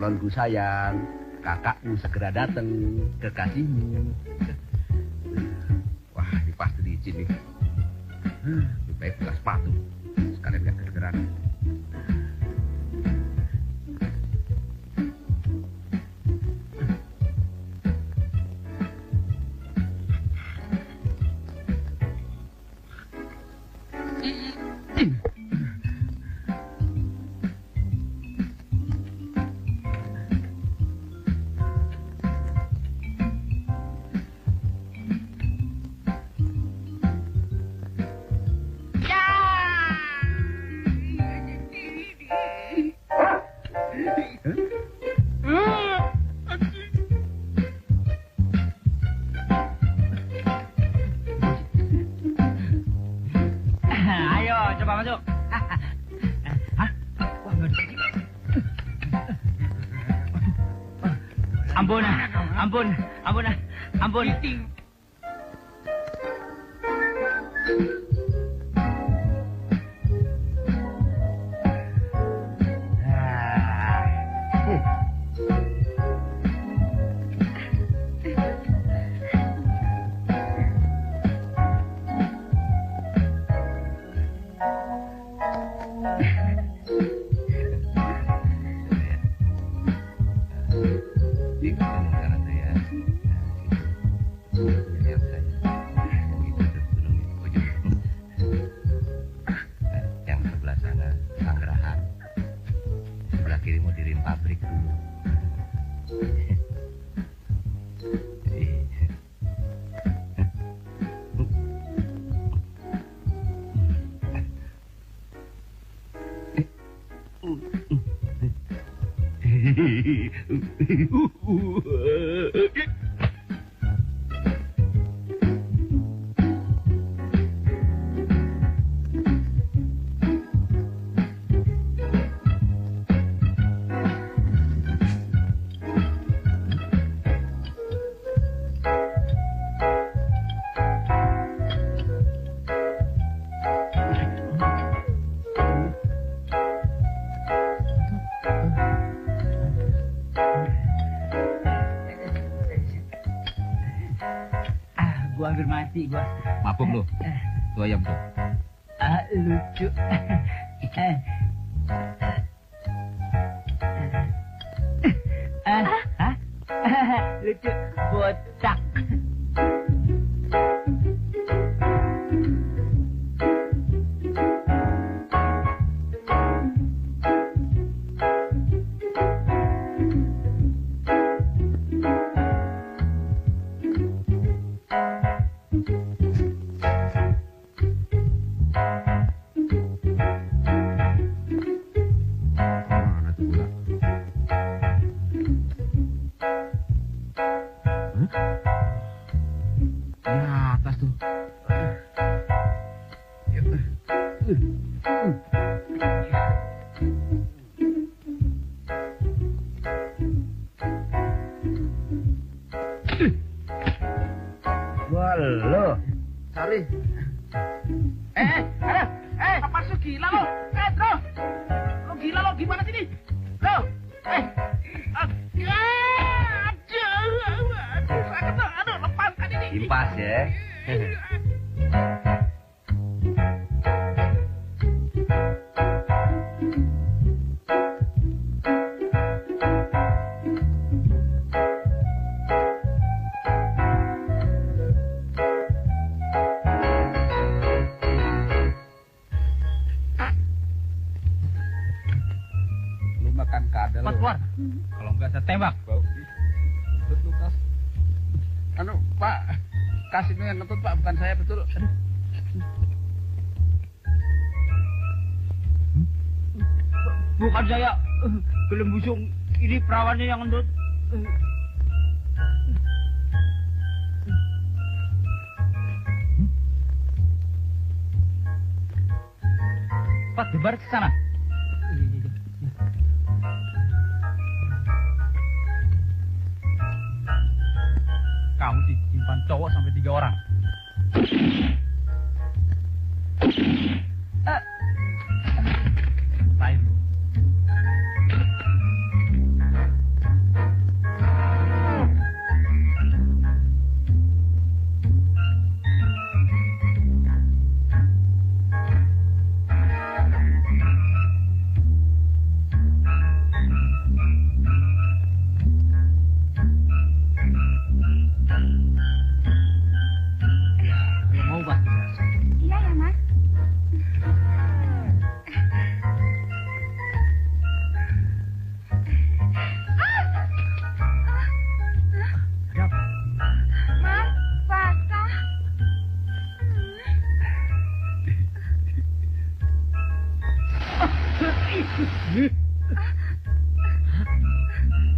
calonku sayang, kakakmu segera datang, kekasihmu. Wah, ini pasti diizin nih. Lebih baik buka sepatu, sekalian gak kedengeran. Ampun. Gua hampir mati gua. Mabuk lu. Tuh ayam tuh. Lucu. Lucu botak. Walah, Sari. Apa sih gila lo? Bro. Lo gila lo gimana sih ini? Lo. Aduh, lepaskan ini. Impas ya. Keluar. Kalau enggak saya tembak. Betul, Kas. Pak. Kasihnya yang nutut, Pak, bukan saya, betul. Aduh. Bukan saya. Gelem busung. Ini perawannya yang nutut. Pak, debar ke sana. Kamu sih simpan cowok sampai 3 orang. Lain.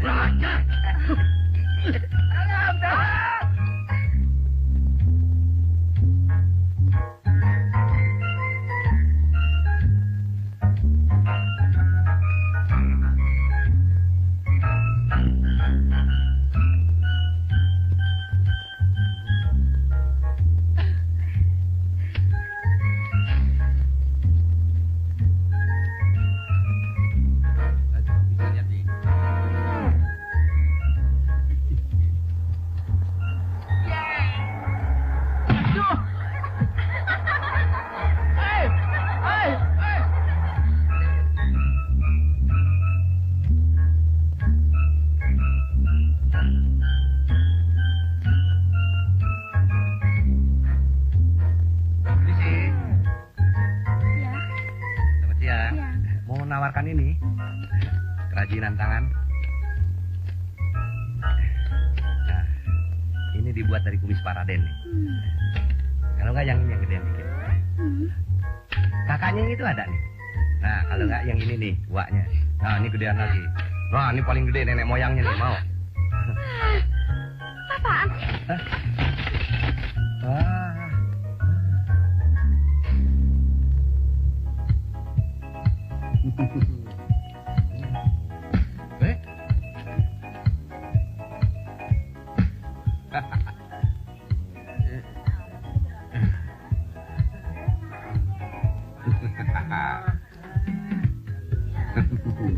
Raja. Menawarkan ini kerajinan tangan. Nah, ini dibuat dari kumis Paraden nih. Kalau nggak yang ini yang gedean dikit. Kakaknya yang itu ada nih. Nah, kalau nggak yang ini nih, buahnya. Nah, ini gedean lagi. Nah, ini paling gede nenek moyangnya nih, mau. Apaan?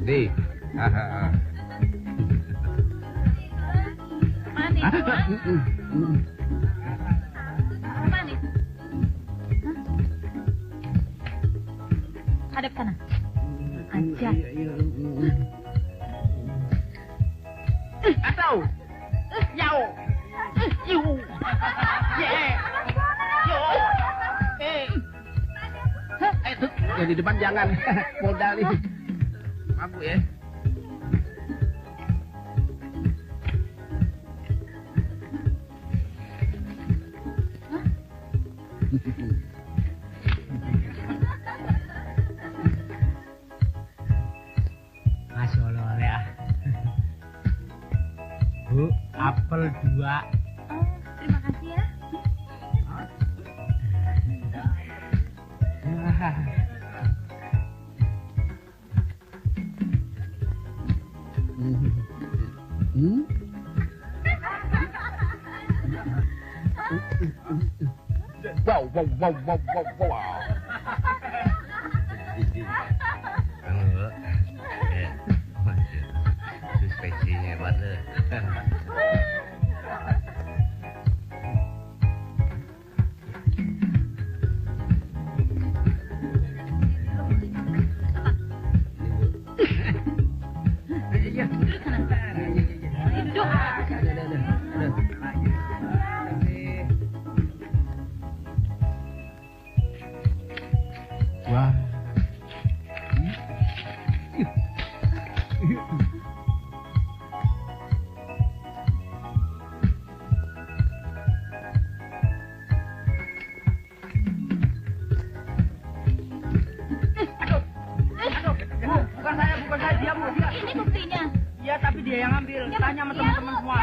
Di. Manis. Manis. Hadap sana. Aja. Atau. Yau. Yu. Ye. Yo. Itu yang di depan jangan. Modal nih. Mabuk ya. Masya Allah ya. Bu, apel 2. Oh, terima kasih ya. Wow, wow, wow, wow, wow, wow. Itu spesinya hebat deh. Wah. Bukan saya, dia Bu, dia. Ini buktinya. Iya, tapi dia yang ambil. Tanya sama teman-teman semua.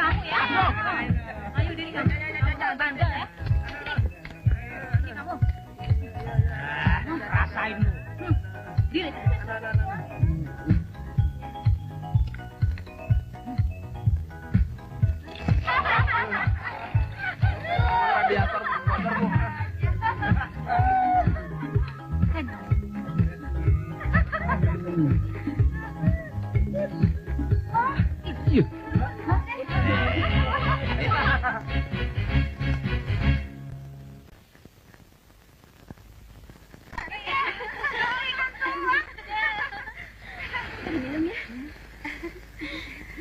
Kamu ya. Ayo diri kamu. Jangan bandel ya. Ini kamu. Rasain lu. Diri. Radiator motor Bu. Iya.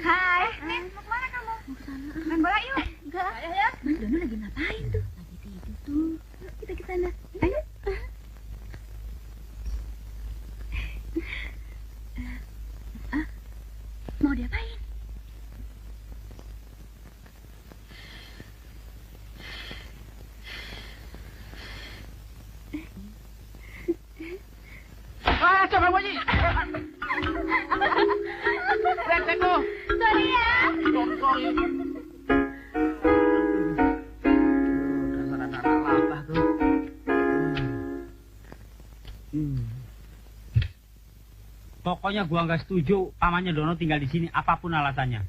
Hai. Mau kemana kamu? Mau ke sana. Main bola yuk. Enggak. Ya. Mas Dono lagi ngapain tuh? Lagi tidur tuh. Yuk kita ke sana. Ayo. Mau diapain? Pokoknya gua nggak setuju pamannya Dono tinggal di sini apapun alasannya.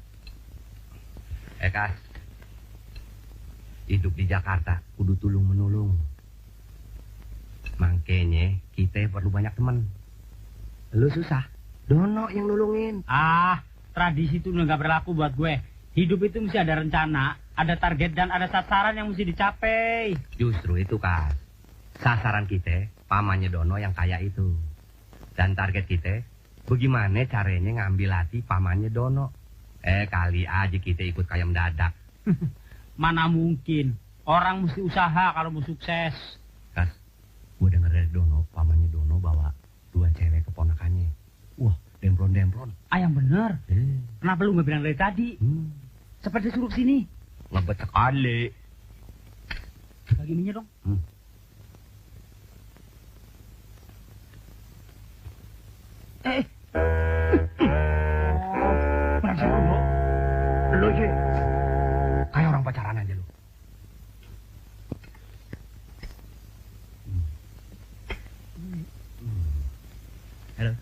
Kas, hidup di Jakarta kudu tulung menulung. Makanya kita perlu banyak teman. Lu susah, Dono yang nulungin. Tradisi itu udah nggak berlaku buat gue. Hidup itu mesti ada rencana, ada target dan ada sasaran yang mesti dicapai. Justru itu, Kas. Sasaran kita, pamannya Dono yang kaya itu. Dan target kita, bagaimana caranya ngambil hati pamannya Dono. Kali aja kita ikut kayak mendadak. Mana mungkin. Orang mesti usaha kalau mau sukses. Kas, gue denger dari Dono, pamannya Dono bawa 2 cewek keponakannya. Wah, dempron-dempron. Yang bener. Kenapa lu nggak bilang dari tadi? Seperti suruh sini. Ngebet sekali. Bagi minyak dong. Berhasil lu. Lu sih kayak orang pacaran aja lu. Halo.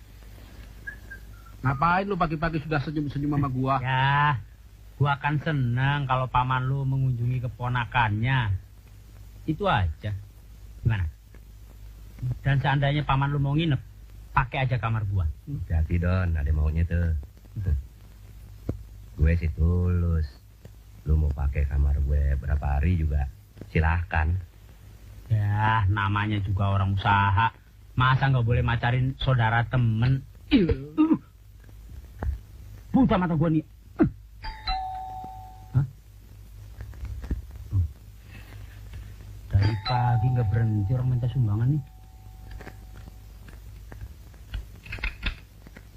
Ngapain lu pagi-pagi sudah senyum-senyum sama gua? Ya, gua akan senang kalau paman lu mengunjungi keponakannya. Itu aja. Gimana? Dan seandainya paman lu mau nginep, pakai aja kamar gua. Hati Don, ada maunya tuh. Gue sih tulus. Lu mau pakai kamar gue berapa hari juga silahkan. Ya, namanya juga orang usaha. Masa nggak boleh macarin saudara temen? Buta mata gua nih. Hah? Dari pagi nggak berhenti orang minta sumbangan nih.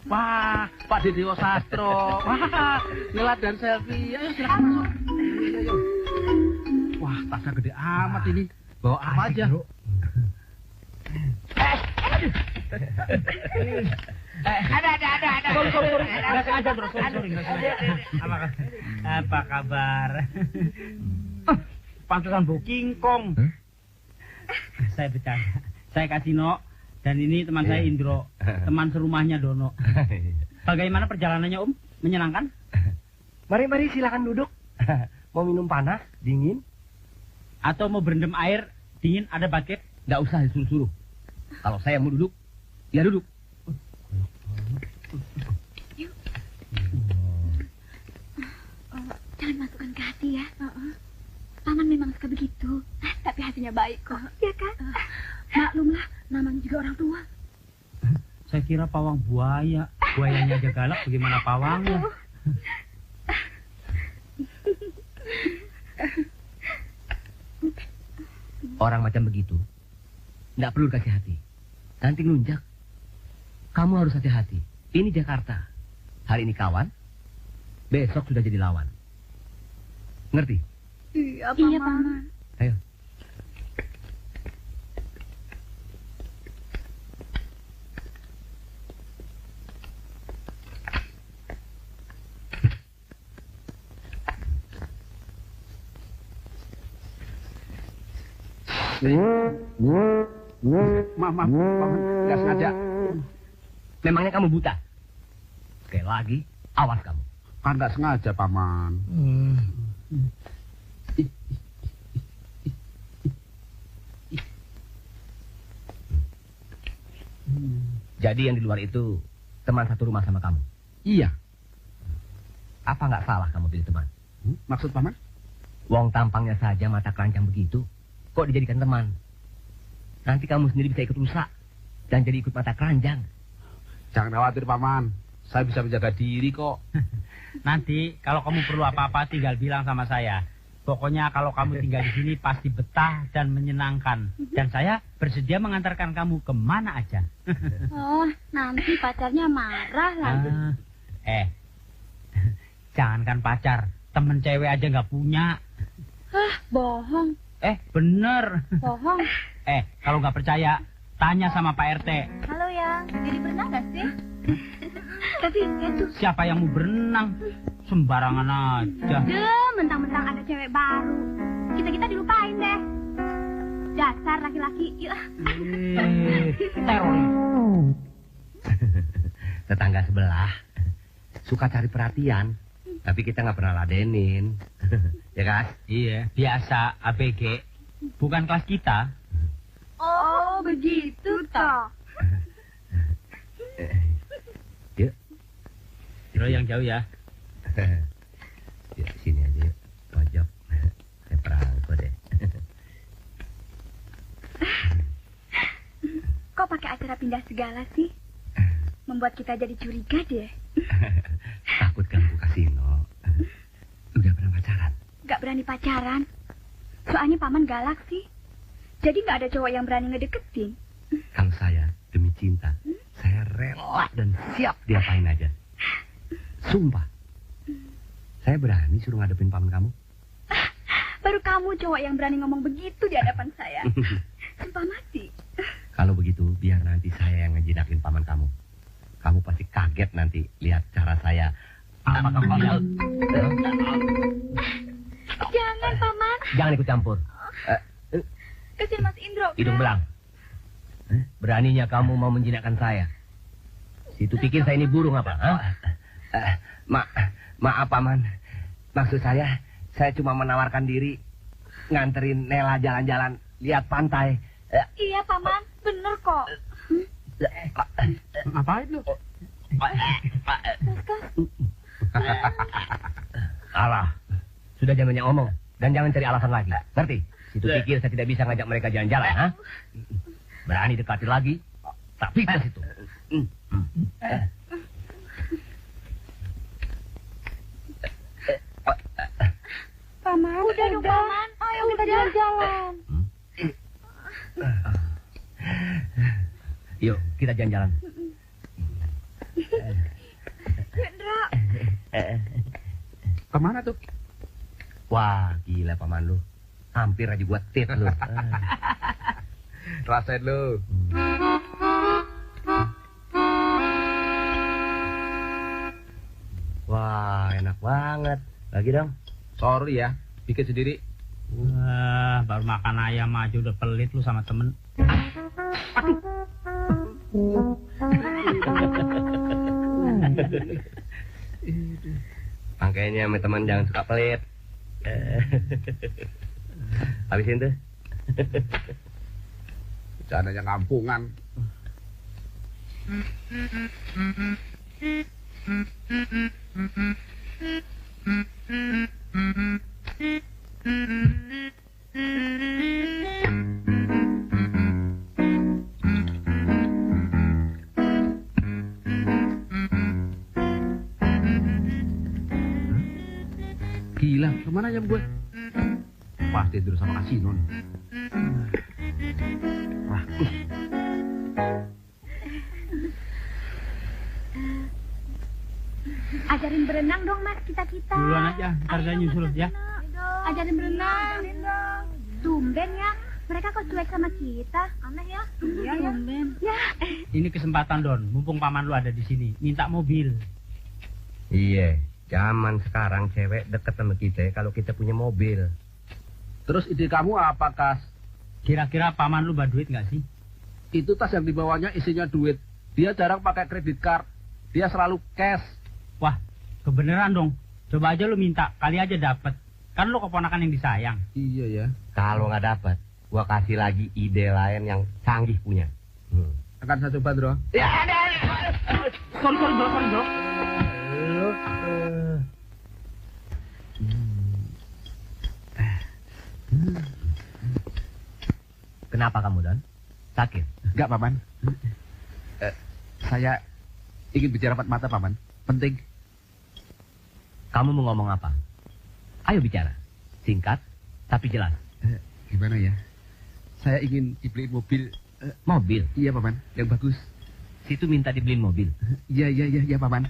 Wah, Pak Dedewo Sastro. Wah, ngelat dan selfie. Ayo silakan masuk. Ayo. Wah, tasnya gede amat ini. Bawa apa aja? Ada. Sorry. Nggak sengaja, bro. Sorry. Nggak sengaja. Apa kabar? Pantesan bau kingkong. Saya bercanda. Saya Kasino. Dan ini teman saya Indro. Teman serumahnya Dono. Bagaimana perjalanannya, Om? Menyenangkan? Mari silakan duduk. Mau minum panas, dingin? Atau mau berendam air, dingin, ada bucket? Nggak usah disuruh-suruh. Kalau saya mau duduk, ya duduk. Jangan masukkan ke hati ya. Paman memang suka begitu. Tapi hatinya baik kok. Ya kan? Maklumlah, namanya juga orang tua. Saya kira pawang buaya. Buayanya aja galak, bagaimana pawangnya? Orang macam begitu, nggak perlu kasih hati. Nanti ngelunjak. Kamu harus hati-hati. Ini Jakarta. Hari ini kawan, besok sudah jadi lawan. Ngerti? Iya, Paman. Ayo. Maaf, Paman, nggak sengaja. Memangnya kamu buta? Sekali lagi, awas kamu. Kan nggak sengaja, Paman. Jadi yang di luar itu teman satu rumah sama kamu. Iya. Apa nggak salah kamu pilih teman? Maksud Paman? Wong tampangnya saja mata keranjang begitu, kok dijadikan teman? Nanti kamu sendiri bisa ikut rusak dan jadi ikut mata keranjang. Jangan khawatir, Paman. Saya bisa menjaga diri kok. Nanti kalau kamu perlu apa-apa tinggal bilang sama saya. Pokoknya kalau kamu tinggal di sini pasti betah dan menyenangkan. Dan saya bersedia mengantarkan kamu kemana aja. Oh, nanti pacarnya marah lagi. Jangankan pacar, temen cewek aja nggak punya. Bohong. Bener. Bohong. Kalau nggak percaya, tanya sama Pak RT. Halo ya, jadi berenang gak sih? Tapi itu. Siapa yang mau berenang? Sembarangan aja. Mentang-mentang ada cewek baru. Kita dilupain deh. Dasar laki-laki. Teror. tetangga sebelah. Suka cari perhatian. Tapi kita nggak pernah ladenin. Ya kan? Iya, biasa ABG. Bukan kelas kita. Oh, begitu toh. Yuk. Bro yang jauh ya. Yuk, sini aja yuk. Pojok. Saya perangko deh. Kok pakai acara pindah segala sih? Membuat kita jadi curiga deh. Takut ganggu kasino. Udah pernah pacaran? Gak berani pacaran. Soalnya paman galak sih. Jadi gak ada cowok yang berani ngedeketin. Kalau saya, demi cinta, saya rela dan siap diapain aja. Sumpah. Saya berani suruh ngadepin paman kamu. Baru kamu cowok yang berani ngomong begitu di hadapan saya. Sumpah mati. Kalau begitu, biar nanti saya yang ngejinakin paman kamu. Kamu pasti kaget nanti lihat cara saya. Jangan, paman. Jangan ikut campur. Kasihan Mas Indro. Hidung belang. Beraninya kamu mau menjinakkan saya. Situ pikir saya ini burung apa? Maaf paman. Maksud saya cuma menawarkan diri nganterin Nela jalan-jalan lihat pantai. Iya paman, bener kok. Ngapain lu? Alah, sudah zamannya ngomong dan jangan cari alasan lagi. Ngerti? Situ pikir saya tidak bisa ngajak mereka jalan-jalan, ha? Berani dekati lagi, tapi ke situ. Paman, udah dong paman. Ayo kita jalan-jalan. Yuk, kita jalan-jalan. Indra. Kemana tuh? Wah, gila paman lu. Hampir aja gua tit lu. Rasain lu. Wah, enak banget. Lagi dong. Sorry ya, bikin sendiri. Wah, baru makan ayam aja udah pelit lu sama temen. Makanya sama teman jangan suka pelit. Habisin tuh. Bercandanya kampungan. Gila, kemana ayam gue? Pasti tidur sama kasino. Wah, Ajarin berenang dong mas kita-kita. Duluan aja, ntar saya nyusul ya. Ajarin berenang. Tumben ya. Mereka kok cuek sama kita. Aneh ya. Iya ya. Tumben. Ya. Ini kesempatan Don, mumpung paman lu ada di sini, minta mobil. Iya, zaman sekarang cewek deket sama kita kalau kita punya mobil. terus ide kamu apa, Kas? Kira-kira paman lu baduit nggak sih? Itu tas yang dibawanya isinya duit. Dia jarang pakai kredit card. Dia selalu cash. Wah, kebeneran dong. Coba aja lu minta, kali aja dapet. Kan lu keponakan yang disayang. Iya ya. Kalau nggak dapat, gua kasih lagi ide lain yang canggih punya. Akan saya coba, Bro. Ya, ada. Sorry, Bro. Kenapa kamu, Don? Sakit? Enggak, Paman. Saya ingin bicara empat mata, Paman. Penting. Kamu mau ngomong apa? Ayo bicara. Singkat, tapi jelas. Gimana ya? Saya ingin dibeliin mobil. Mobil? Iya, Paman. Yang bagus. Situ minta dibeliin mobil? Iya, Paman.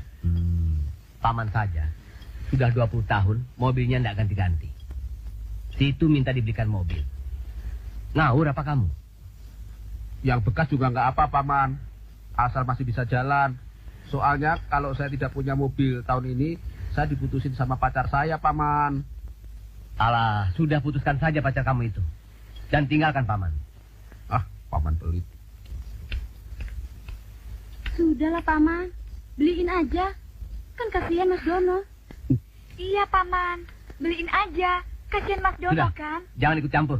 Paman saja. Sudah 20 tahun, mobilnya tidak ganti-ganti. Situ minta dibelikan mobil. Ngawur apa kamu? Yang bekas juga nggak apa, Paman. Asal masih bisa jalan. Soalnya kalau saya tidak punya mobil tahun ini, saya diputusin sama pacar saya, Paman. Alah, sudah putuskan saja pacar kamu itu. Dan tinggalkan Paman. Ah, Paman pelit. Sudahlah, Paman. Beliin aja. Kan kasihan Mas Dono. Iya, Paman. Beliin aja. Kasihan Mas Dono Sudah. kan. Jangan ikut campur.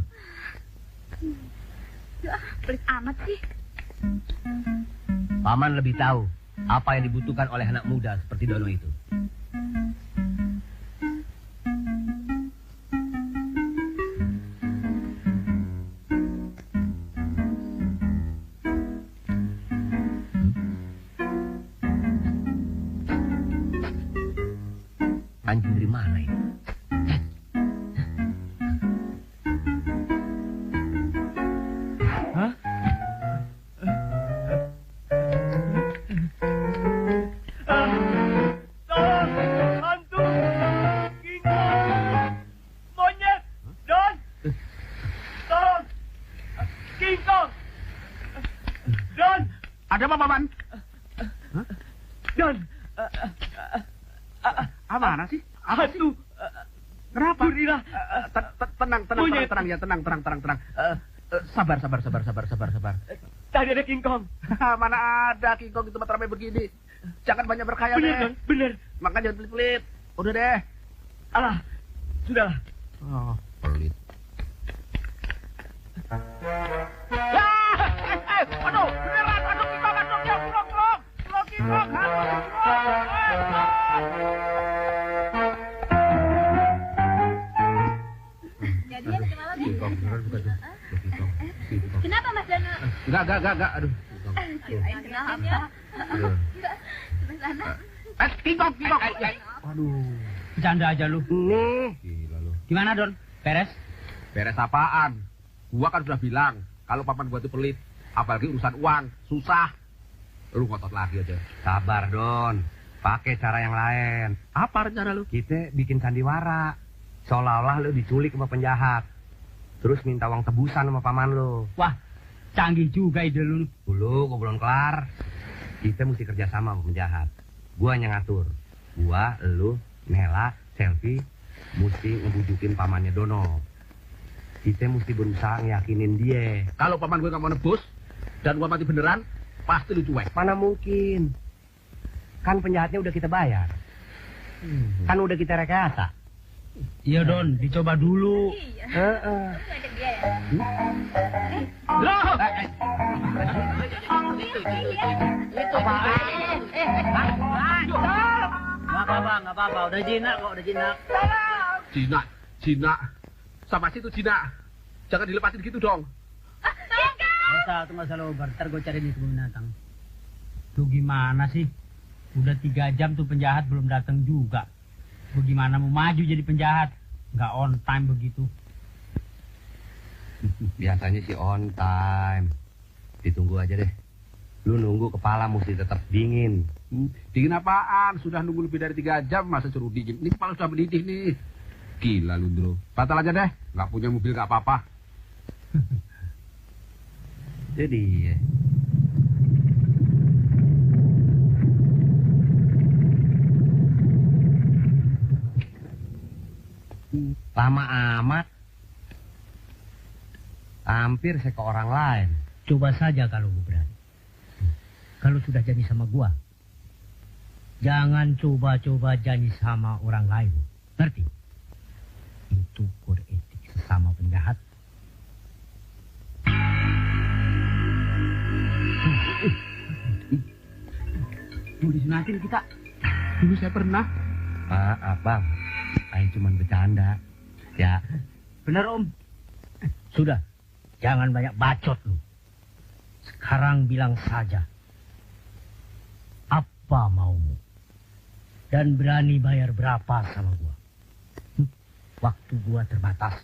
Pelit amat sih. Paman lebih tahu apa yang dibutuhkan oleh anak muda seperti Dono itu. Anjing dari mana ini? Hah? Hantu! Kingkong! Monyet! Don! Tolong! Kingkong! Don! Ada apa, Paman? Don! Mana sih? Hantu! Kenapa? Gorila! Tenang, Monyet. tenang. Sabar. Tadi ada Kingkong. Mana ada King Kong di tempat ramai begini. Jangan banyak berkhayal Bener, deh. Don. Bener. Makanya jangan pelit-pelit. Udah deh. Alah. Sudah. Oh, pelit. Aduh, beneran. Aduh, King Kong. King Kong. Jadian semalam ya? King Kong, beneran bukan tuh. King Kong. Kenapa Mas Dono? Enggak. Aduh. Kirain kenapa? Sebelah sana. King Kong. Aduh. Bercanda aja lu. Nih. Gila lu. Gimana, Don? Beres? Beres apaan? Gua kan sudah bilang, kalau papan gua itu pelit, apalagi urusan uang, susah. Lu ngotot lagi aja. Sabar, Don. Pakai cara yang lain. Apa rencana lu? Kita bikin sandiwara. Seolah-olah lu diculik sama penjahat. Terus minta uang tebusan sama paman lu. Wah, canggih juga ide lu. Dulu gua belum kelar. Kita mesti kerjasama sama penjahat. Gua yang ngatur. Gua, lu, Nela, Selfie, mesti ngebujukin pamannya Dono. Kita mesti berusaha ngeyakinin dia. Kalau paman gue nggak mau nebus, dan gua mati beneran, pasti lu cuek. Mana mungkin? Kan penjahatnya udah kita bayar. Kan udah kita rekayasa. Iya, Don. Dicoba dulu. Iya. Heeh. Ngajak dia ya? Loh! Nggak apa-apa. Udah jinak kok, udah jinak. Cina. Sama situ Cina. Jangan dilepasin gitu dong. Nggak usah lobar. Ntar gue cari nih kebun binatang. Lu gimana sih? Udah 3 jam tuh penjahat belum datang juga. Bagaimana mau maju jadi penjahat? Nggak on time begitu. Biasanya sih on time. Ditunggu aja deh. Lu nunggu kepala mesti tetap dingin. Dingin apaan? Sudah nunggu lebih dari 3 jam, masa suruh dingin? Ini kepala sudah mendidih nih. Gila lu, Ndro. Batal aja deh. Nggak punya mobil nggak apa-apa. Jadi lama amat. Hampir saya ke orang lain. Coba saja kalau gue berani. Kalau sudah janji sama gua, jangan coba-coba janji sama orang lain. Ngerti? Itu kode etik sesama penjahat. Mau disunatin kita. Dulu saya pernah. Maaf bang, saya cuma bercanda. Ya, Bener, Om. Sudah, jangan banyak bacot lu. Sekarang bilang saja. Apa maumu? Dan berani bayar berapa sama gua? Waktu gua terbatas.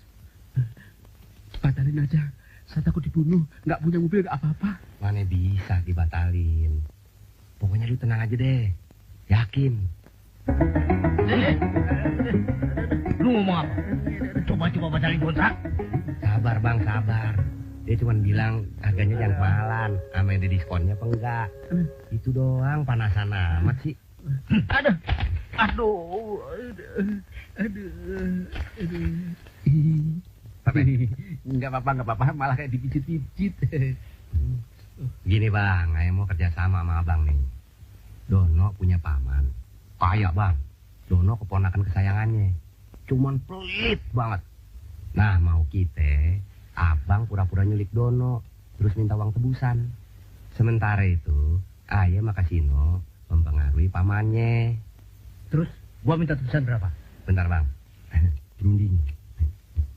Batalin aja. Saya takut dibunuh. Nggak punya mobil nggak apa-apa. mana bisa dibatalin. Pokoknya lu tenang aja deh. Yakin. Lu ngomong apa? Coba-coba batalin kontrak. Sabar bang, sabar. Dia cuma bilang harganya jangan kemahalan. Sama ada diskonnya apa enggak. Itu doang, panasan amat sih. Aduh. Nggak apa-apa. Malah kayak dipijit-pijit. Gini bang, saya mau kerja sama abang nih. Dono punya paman. Kaya, Bang. Dono keponakan kesayangannya. Cuman pelit banget. Nah, mau kita, abang pura-pura nyulik Dono, terus minta uang tebusan. Sementara itu, ayah Makasino mempengaruhi pamannya. Terus gua minta tebusan berapa? Bentar, Bang. Berunding.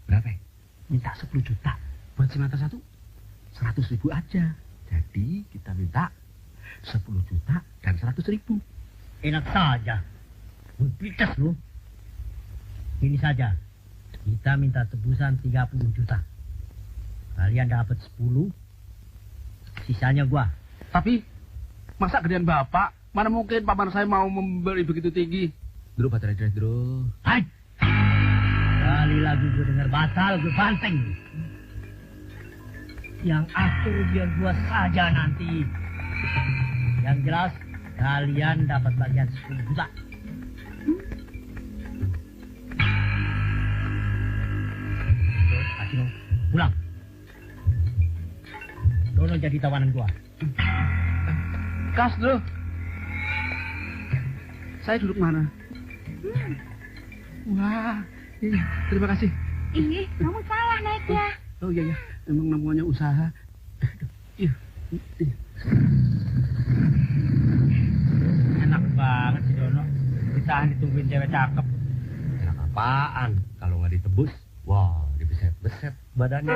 Berapa? Minta 10 juta. Buat si mata satu, 100.000 aja. Jadi kita minta 10 juta dan 100.000. Enak saja. Pites lu. Ini saja. Kita minta tebusan 30 juta. Kalian dapat 10. Sisanya gua. Tapi, masa gedean bapak? Mana mungkin paman saya mau memberi begitu tinggi? Dulu baterai dulu. Hai. Kali lagi gue dengar batal, gue banteng. Yang atur biar gua saja nanti. Yang jelas, kalian dapat bagian 10 juta. Terus, Kasino, pulang. Dono jadi tawanan gua. Kas dulu. Saya duduk mana? Wah, iya, terima kasih. Ih, kamu salah naiknya. Oh iya, emang namanya usaha. Iya. Enak banget si Dono. Ditahan ditungguin cewek cakep. Enak apaan? Kalau nggak ditebus, wah, dibeset-beset badannya.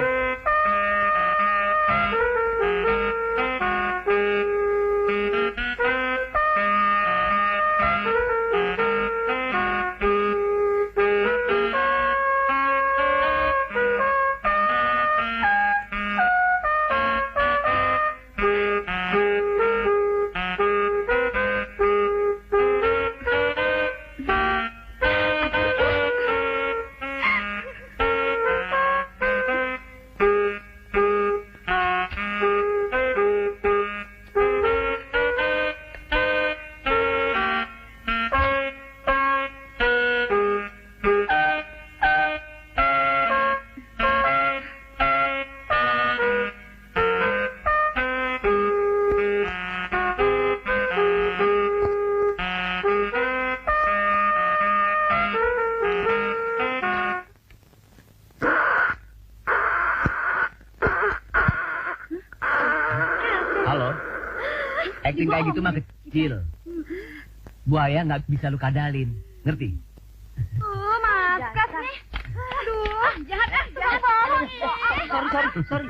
Acting kayak gitu mah kecil. Buaya nggak bisa lu kadalin, ngerti? Oh, maskas nih. Aduh, jahat ah, jahat bohong. Sorry.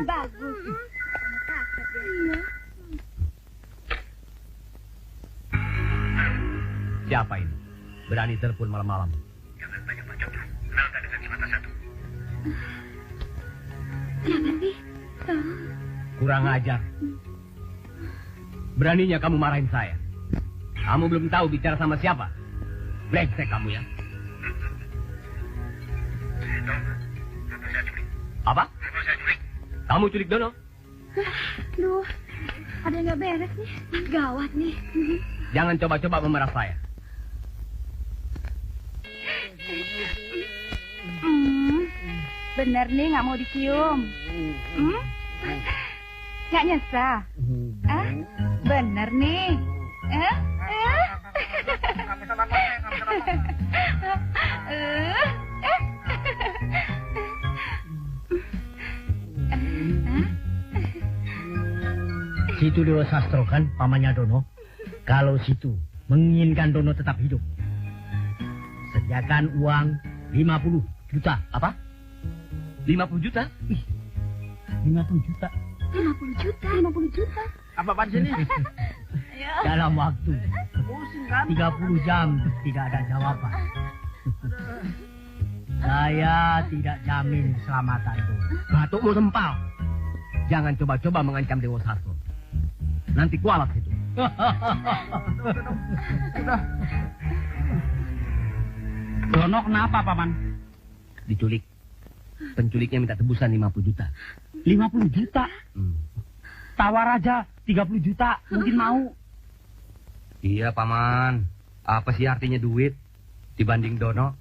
Bagus. Iya. Siapa ini? Berani telepon malam-malam. Jangan banyak bacot. Kenalkan dengan si mata satu. Siapa sih? Kurang ajar. Beraninya kamu marahin saya. Kamu belum tahu bicara sama siapa. Brengsek kamu ya. Apa? Kamu culik Dono? Duh, ada yang nggak beres nih. Gawat nih. Jangan coba-coba memerah saya. Bener nih nggak mau dicium. Nggak nyesah. Bener nih. Situ Dewa Sastro kan, pamannya Dono. Kalau situ menginginkan Dono tetap hidup, sediakan uang 50 juta. Apa? 50 juta? 50 juta. 50 juta. Apa-apaan sini? Dalam waktu Pusing kan? 30 jam tidak ada jawaban. Saya tidak jamin keselamatan Dono. Batukmu sempal. Jangan coba-coba mengancam Dewa Sastro. Nanti kualat itu. Dono kenapa, Paman? Diculik. Penculiknya minta tebusan 50 juta. 50 juta? Tawar aja 30 juta, mungkin mau. Iya, Paman. Apa sih artinya duit dibanding Dono?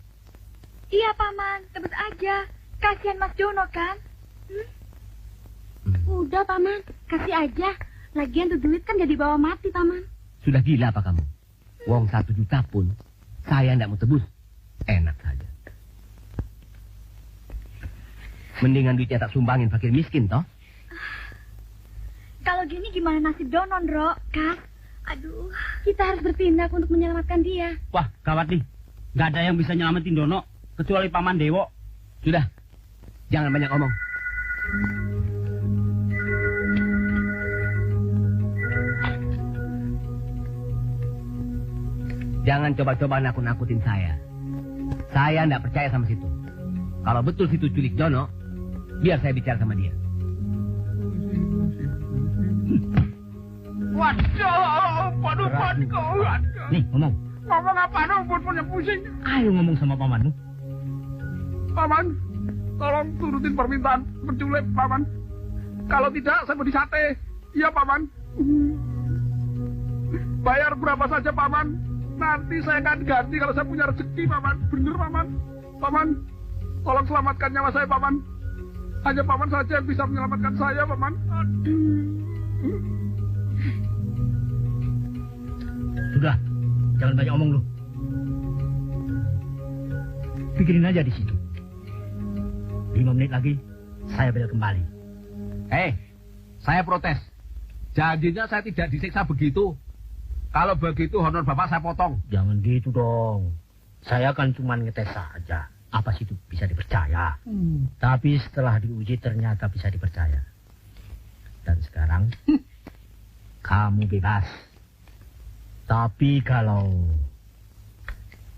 Iya, Paman. Tebus aja. Kasihan Mas Dono kan? Udah, Paman. Kasih aja. Lagian tuh duit kan jadi bawa mati, Paman. Sudah gila apa kamu? Wong 1 juta pun saya tidak mau tebus. Enak saja. Mendingan duitnya tak sumbangin fakir miskin, toh? Kalau gini gimana nasib Donon, Rok? Kak, aduh, kita harus bertindak untuk menyelamatkan dia. Wah, gawat nih. Nggak ada yang bisa nyelamatin Dono, kecuali Paman Dewo. Sudah, jangan banyak ngomong. Jangan coba-coba nakut-nakutin saya. Saya tidak percaya sama situ. Kalau betul situ culik Dono, biar saya bicara sama dia. Waduh, waduh. Nih, ngomong. Ngomong apa dong, punya pusing. Ayo ngomong sama pamanmu. Paman, tolong turutin permintaan penculik, Paman. Kalau tidak, saya mau disate. Iya, Paman. Bayar berapa saja, Paman. Nanti saya akan ganti kalau saya punya rezeki, Paman. Bener, Paman. Paman, tolong selamatkan nyawa saya, Paman. Hanya Paman saja yang bisa menyelamatkan saya, Paman. Sudah, jangan banyak omong lu. Pikirin aja di situ. 5 menit lagi, saya bela kembali. Saya protes. Janjinya saya tidak disiksa begitu. Kalau begitu honor Bapak saya potong. Jangan gitu dong. Saya kan cuma ngetes saja. Apa sih itu bisa dipercaya? Tapi setelah diuji ternyata bisa dipercaya. Dan sekarang, kamu bebas. Tapi kalau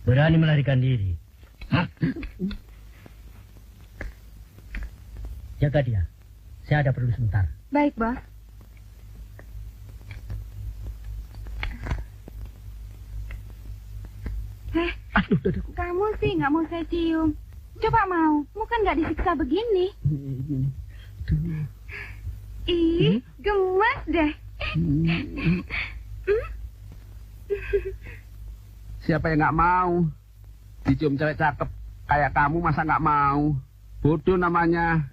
berani melarikan diri, jaga dia. Saya ada perlu sebentar. Baik, Bos. Kamu sih nggak mau saya cium. Coba mau, kan nggak disiksa begini. Ih, gemas deh. Siapa yang nggak mau dicium cewek cakep kayak kamu, masa nggak mau? Bodoh namanya.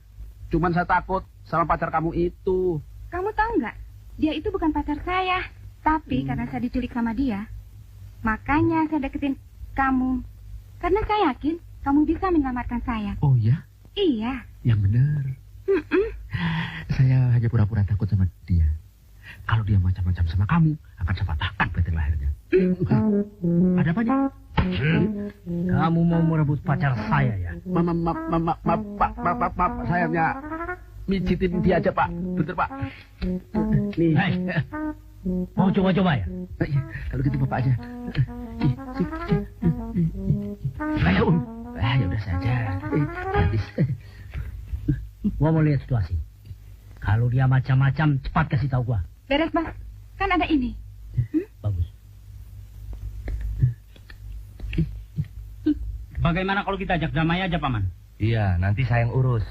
Cuman saya takut sama pacar kamu itu. Kamu tahu nggak? Dia itu bukan pacar saya. Tapi karena saya diculik sama dia, makanya saya deketin kamu. Karena saya yakin kamu bisa menyelamatkan saya. Oh ya? Iya. Yang benar. Saya hanya pura-pura takut sama dia. Kalau dia macam-macam sama kamu, akan saya patahkan batang lehernya. Ada apa nih? Kamu mau merebut pacar saya ya? Pak, saya hanya mijitin dia aja, Pak. Betul, Pak. Nih. Hei, mau coba-coba ya? Kalau gitu Bapak aja. Ayo, ya udah saja. Gua mau lihat situasi. Kalau dia macam-macam, cepat kasih tahu gua. Beres, Bos. Kan ada ini. Bagus. Bagaimana kalau kita ajak damai aja, Paman? Iya, nanti saya yang urus.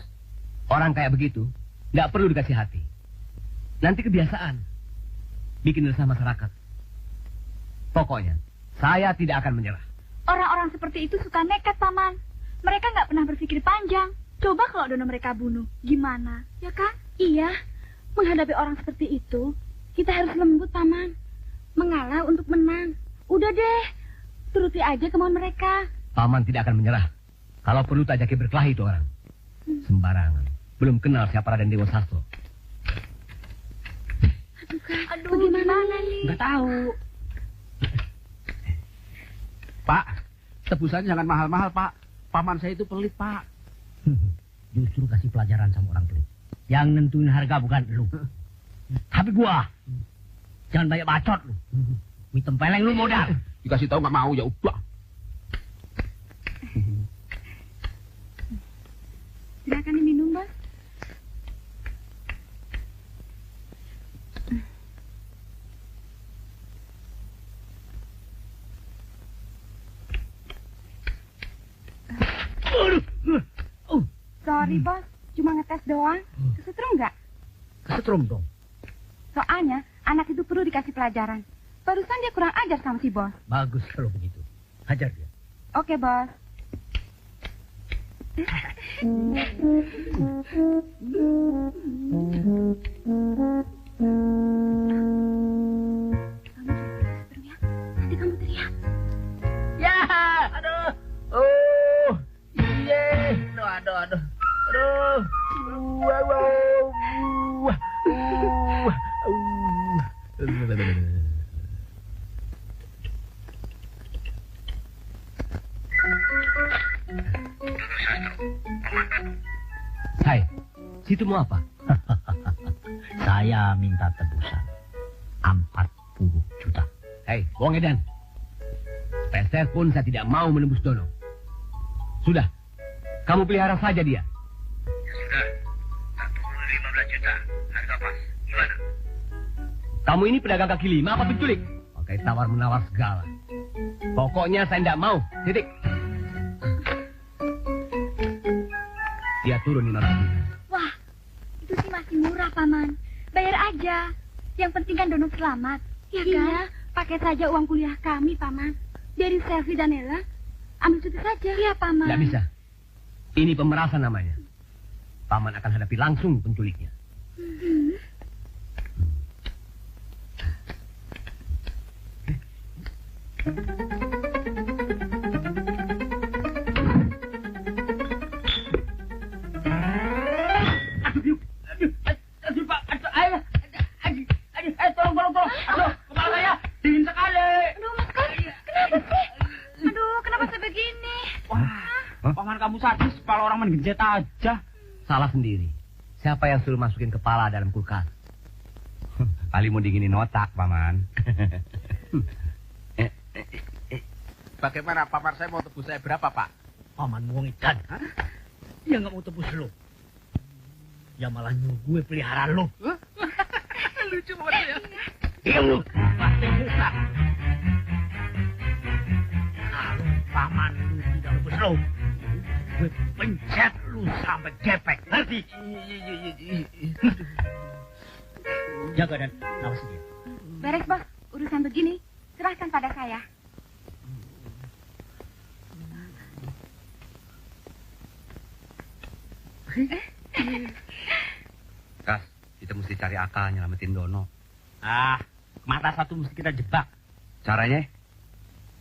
Orang kayak begitu, nggak perlu dikasih hati. Nanti kebiasaan. Bikin resah masyarakat. Pokoknya, saya tidak akan menyerah. Orang-orang seperti itu suka nekat, Paman. Mereka nggak pernah berpikir panjang. Coba kalau Dono mereka bunuh, gimana? Ya kan? Iya. Menghadapi orang seperti itu, kita harus lembut, Paman. Mengalah untuk menang. Udah deh, turuti aja kemauan mereka. Paman tidak akan menyerah. Kalau perlu tak ajaki berkelahi itu orang. Sembarangan. Belum kenal siapa Raden Dewa Sastro. Aduh, bagaimana nih? Nggak tahu. Pak, tebusannya jangan mahal-mahal, Pak. Paman saya itu pelit, Pak. Justru kasih pelajaran sama orang pelit. Yang nentuin harga bukan lu. Tapi gua. Jangan banyak bacot lu. Mie tempeleng lu modal. Dikasih tahu nggak mau, ya udah. Silakan diminum, Bos. Sorry, Bos. Cuma ngetes doang. Kesetrum nggak? Kesetrum dong. Soalnya, anak itu perlu dikasih pelajaran. Barusan dia kurang ajar sama si Bos. Bagus kalau begitu. Hajar dia. Oke, Bos. Hai, situ mau apa? Saya minta tebusan 40 juta. Hei, Wong Edan. Peser pun saya tidak mau menembus Dono. Sudah, kamu pelihara saja dia. Ya sudah, 15 juta. Harga pas. Gimana? Kamu ini pedagang kaki lima apa penculik? Pakai tawar-menawar segala. Pokoknya saya tidak mau. Titik. Dia turun 15 juta. Wah, itu sih masih murah, Paman. Bayar aja. Yang penting kan Dono selamat. Ya kan? Iya, pakai saja uang kuliah kami, Paman. Dari Selvi dan Ella, ambil cuti saja. Iya, Paman. Tidak bisa. Ini pemerasan namanya. Paman akan hadapi langsung penculiknya. Tolong. Aduh, kepala saya dingin sekali. Aduh, Mas Kos, kenapa sih? Aduh, kenapa saya begini? Wah, paman kamu sadis, kepala orang mengejet aja. Salah sendiri. Siapa yang suruh masukin kepala dalam kulkas? Kali mau dinginin otak, Paman. Bagaimana Paman, saya mau tebus saya berapa, Pak? Paman wong edan. Dia nggak mau tebus lo. Ya malah nyuruh gue pelihara lo. Lucu banget ya. Diam lu, pasti muka. Kalau paman lu tidak tebus lo, gue pencet lu sampai gepek. Ngerti? Jaga dan awasi dia. Beres, Bos. Urusan begini, serahkan pada saya. Kas, kita mesti cari akal nyelamatin Dono. Ah, mata satu mesti kita jebak. Caranya?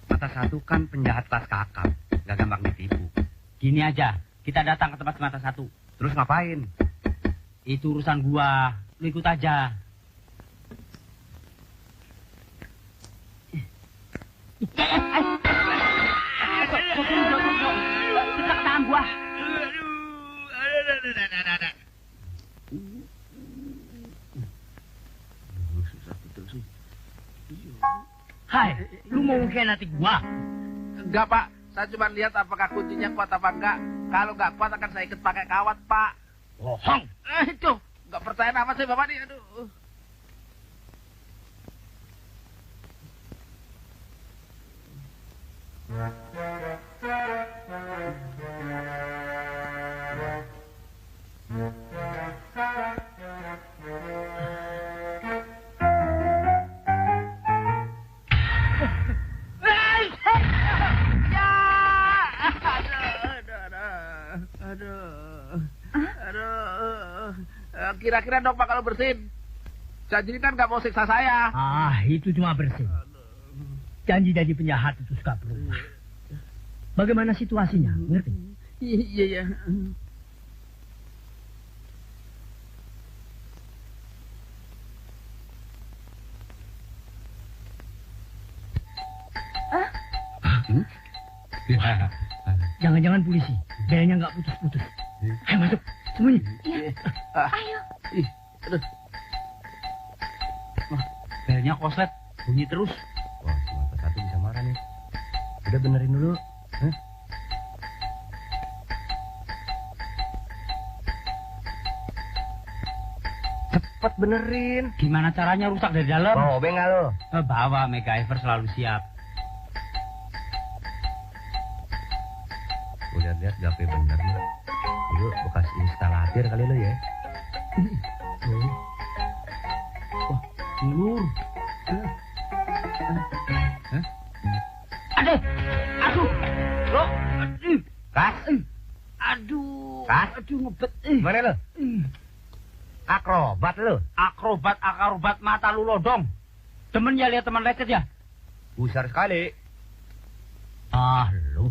Mata satu kan penjahat kelas kakap. Gak gampang ditipu. Gini aja, kita datang ke tempat mata satu. Terus ngapain? Itu urusan gua, lu ikut aja. Dekat tangan gua. Hai, lu mau mengkhianati gua? Enggak, Pak. Saya cuma lihat apakah kuncinya kuat apa enggak. Kalau enggak kuat akan saya ikut pakai kawat, Pak. Bohong. Itu, enggak percaya nama saya, Bapak nih. Aduh. Kira-kira dong Pak kalau bersin. Janji kan nggak mau siksa saya. Ah, itu cuma bersih. Janji dari penjahat itu suka berubah. Bagaimana situasinya? Ngerti? Iya. Jangan-jangan polisi. Belnya nggak putus-putus. Ayo masuk, sembunyi. Iya. Ayo. Aduh. Belnya koslet, bunyi terus. Wah, mata satu bisa marah nih. Udah benerin dulu. Hah? Cepet benerin. Gimana caranya rusak dari dalam? Bawa obeng nggak lo? Bawa, MacGyver selalu siap. Gue lihat-lihat gape bener nih. Itu bekas instalatir kali lo ya. Wah, telur. Aduh, lo, Kas? aduh, Kas? aduh ngebet. Gimana lo? Akrobat lo? Akrobat mata lu lodong. Temen ya lihat teman lecet ya? Besar sekali. Ah, lu.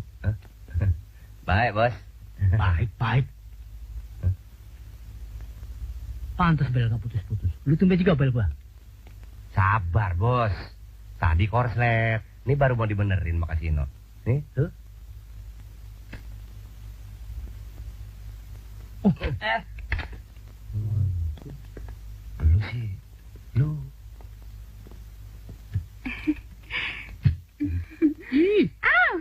Baik, Bos. Baik. Pantes bel gak putus-putus. Lu tumben juga bel gua. Sabar, Bos. Tadi korslet. Ini baru mau dibenerin sama Kasino. Nih, tuh. Lu sih. Lu. Au.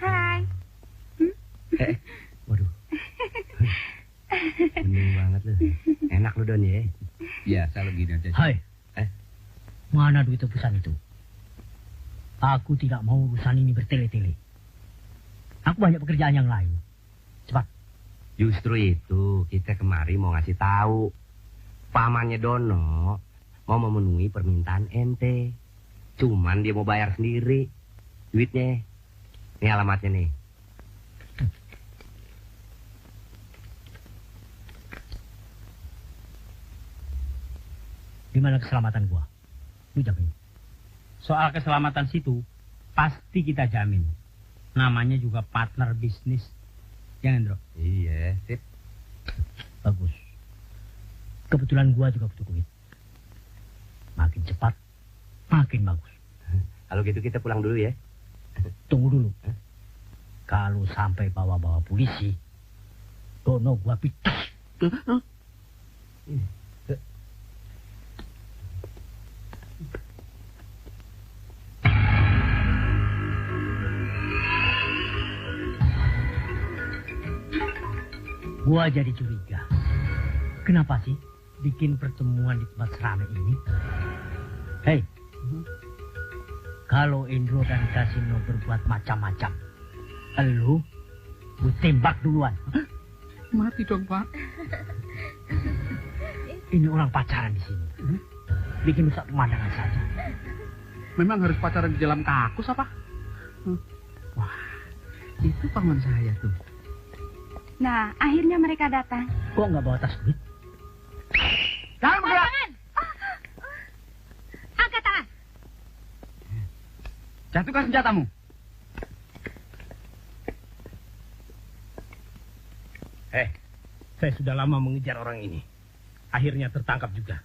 Hai. Waduh. Bening banget lu. Enak lu, Don, ya? Ya, selalu gini aja. Hai. Mana duit tebusan itu? Aku tidak mau urusan ini bertele-tele. Aku banyak pekerjaan yang lain. Cepat. Justru itu kita kemari mau ngasih tahu. Pamannya Dono mau memenuhi permintaan ente. Cuman dia mau bayar sendiri duitnya. Ini alamatnya nih. Gimana keselamatan gua? Lu jamin. Soal keselamatan situ pasti kita jamin. Namanya juga partner bisnis. Jangan, Bro. Iya, sip. Bagus. Kebetulan gua juga butuh duit. Makin cepat, makin bagus. Kalau gitu kita pulang dulu ya. Tunggu dulu. Kalau sampai bawa-bawa polisi, Dono gua pites. Gua jadi curiga. Kenapa sih bikin pertemuan di tempat seramai ini? Hei, kalau Indro dan Kasino berbuat macam-macam, elu, gue tembak duluan. Mati dong, Pak. Ini orang pacaran di sini. Bikin rusak pemandangan saja. Memang harus pacaran di dalam kakus apa? Wah, itu paman saya tuh. Nah, akhirnya mereka datang. Kok nggak bawa tas duit? Jangan bergerak. Angkat tangan. Jatuhkan senjatamu. Saya sudah lama mengejar orang ini. Akhirnya tertangkap juga.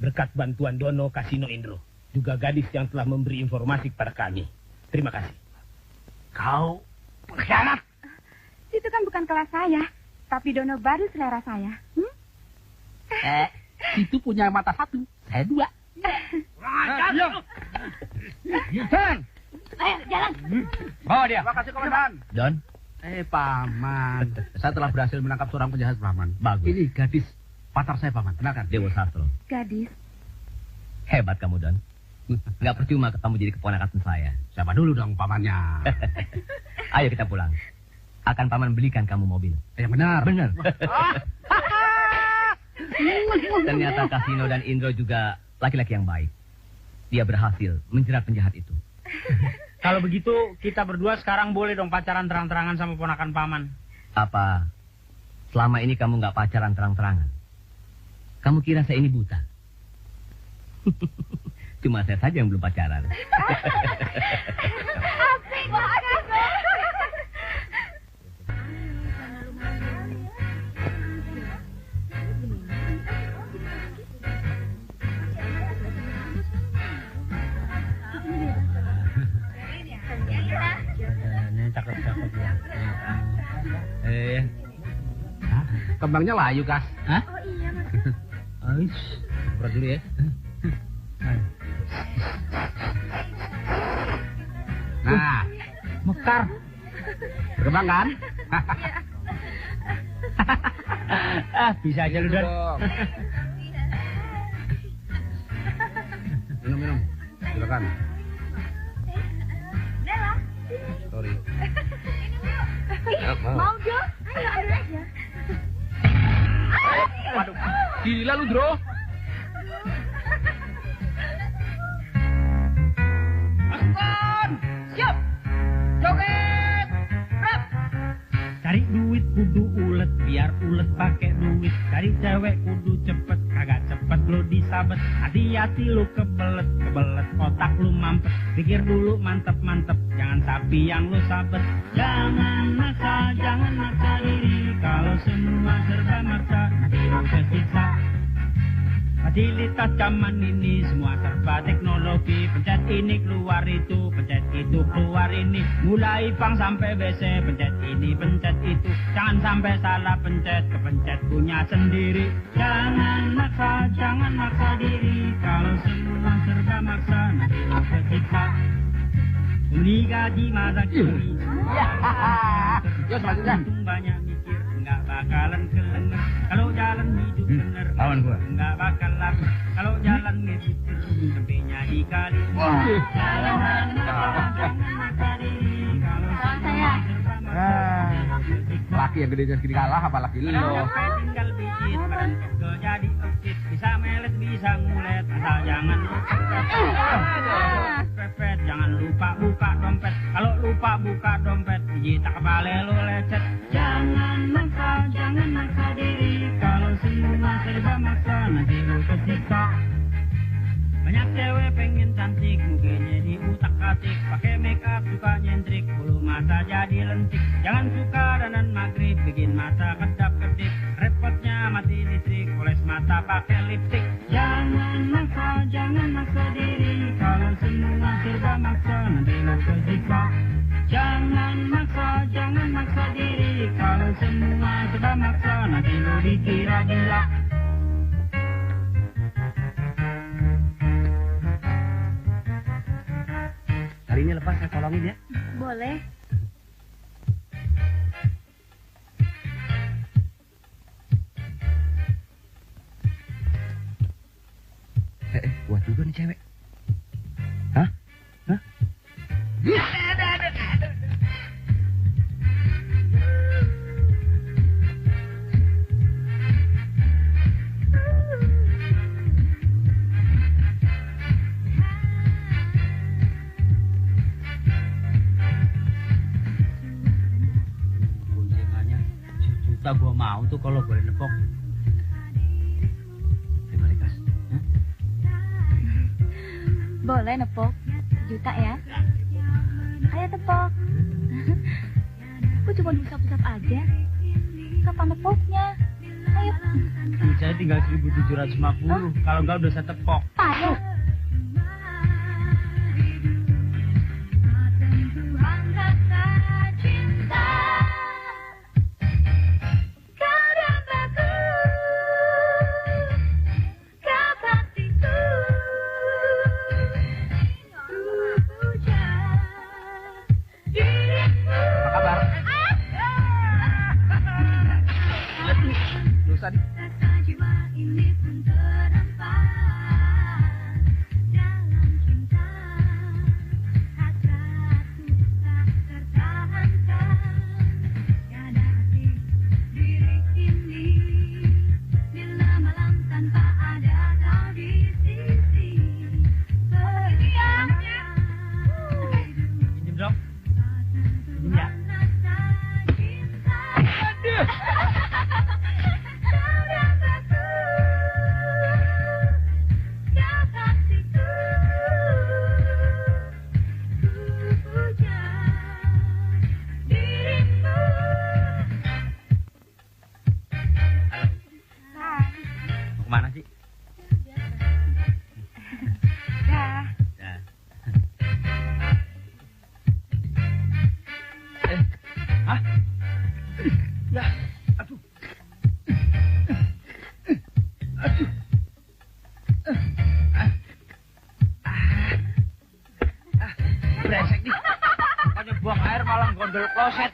Berkat bantuan Dono, Kasino, Indro. Juga gadis yang telah memberi informasi kepada kami. Terima kasih. Kau pengkhianat. Itu kan bukan kelas saya, tapi Dono baru selera saya. Itu punya mata satu, saya dua. Ayo, jalan. Bawa dia. Terima kasih, Komandan. Don, Paman. Saya telah berhasil menangkap seorang penjahat, Paman. Bagus. Ini gadis pacar saya, Paman. Kenalkan. Dewa Sastro. Gadis. Hebat kamu, Don. Nggak percuma kamu jadi keponakan saya. Siapa dulu dong pamannya? Ayo kita pulang. Akan paman belikan kamu mobil. Yang benar. Benar. Ternyata Kasino dan Indro juga laki-laki yang baik. Dia berhasil menjerat penjahat itu. Kalau begitu, kita berdua sekarang boleh dong pacaran terang-terangan sama ponakan paman. Apa selama ini kamu nggak pacaran terang-terangan? Kamu kira saya ini buta? Cuma saya saja yang belum pacaran. Asik banget. Ini cakep-cakep ya. Kembangnya layu, Kas. Hah? Oh iya, Mas. Berat dulu ya. Nah, Mekar. berkembang kan? Bisa aja lu, Don. Minum. Silakan. Sorry. Mau, Jo? Ayo, ambil aja. Waduh, gila lu, Bro. Siap. Joget. Rap. Cari duit kudu ulet, biar ulet pakai duit. Cari cewek kudu cepet, kagak cepet lu disabet. Hati-hati lu kebelet, otak lu mampet. Pikir dulu mantep, jangan sapi yang lu sabet. Jangan maksa diri kalau semua serba maksa nanti lo kesiksa. Fasilitas zaman ini semua serba teknologi. Pencet ini keluar itu, pencet itu keluar ini. Mulai bank sampai WC, pencet ini, pencet itu. Jangan sampai salah pencet, kepencet punya sendiri. Jangan maksa diri. Kalau semua serba maksa nanti lo kesiksa. Beli gaji masa kini. Yo selanjutnya. Banyak mikir, nggak bakalan kelengar. Kalau jalan hidup bener, lawan gua. nggak bakal laku. Kalau jalan ngebutir, sampainya di kali. Jangan maksa diri. Kalau saya. Laki yang gedenya segini kalah apalagi lo. sampai tinggal pijit, merentuk ke jadi oksit. Bisa melet, bisa ngulet, asal jangan lupa pepet. Jangan lupa buka dompet. Kalau lupa buka dompet, pijit tak kepala lo lecet. Jangan maksa diri. Kalau semua serba maksa, nanti lo kesiksa. Banyak cewek pengen cantik, mukanya diutak-atik. Pakai make up suka nyentrik, bulu mata jadi lentik. Jangan suka dandan maghrib, bikin mata kedap-kedip. Repotnya mati listrik, oles mata pakai lipstick. Jangan maksa diri. Kalau semua serba maksa, nanti lo kesiksa. Jangan maksa diri. Kalau semua serba maksa, nanti lo dikira gila. Talinya lepas, saya tolongin ya. Boleh. Kuat juga nih cewek. Hah? Boncengannya sejuta gua mau tuh kalau boleh nepok. Terima kasih. Boleh nepok. Juta ya. Ayo tepok. Aku cuma diusap-usap aja. Kapan nepoknya? Ayo. Duit saya tinggal 1.750. Kalau enggak udah saya tepok. Ayo. Apa kabar? Lusan. Pinjem dong. Pinjem ya. Mau kemana sih? Dah. Nah. Hah? Ya, aduh. Aduh. Brengsek nih. Bukannya buang air malah gondol kloset.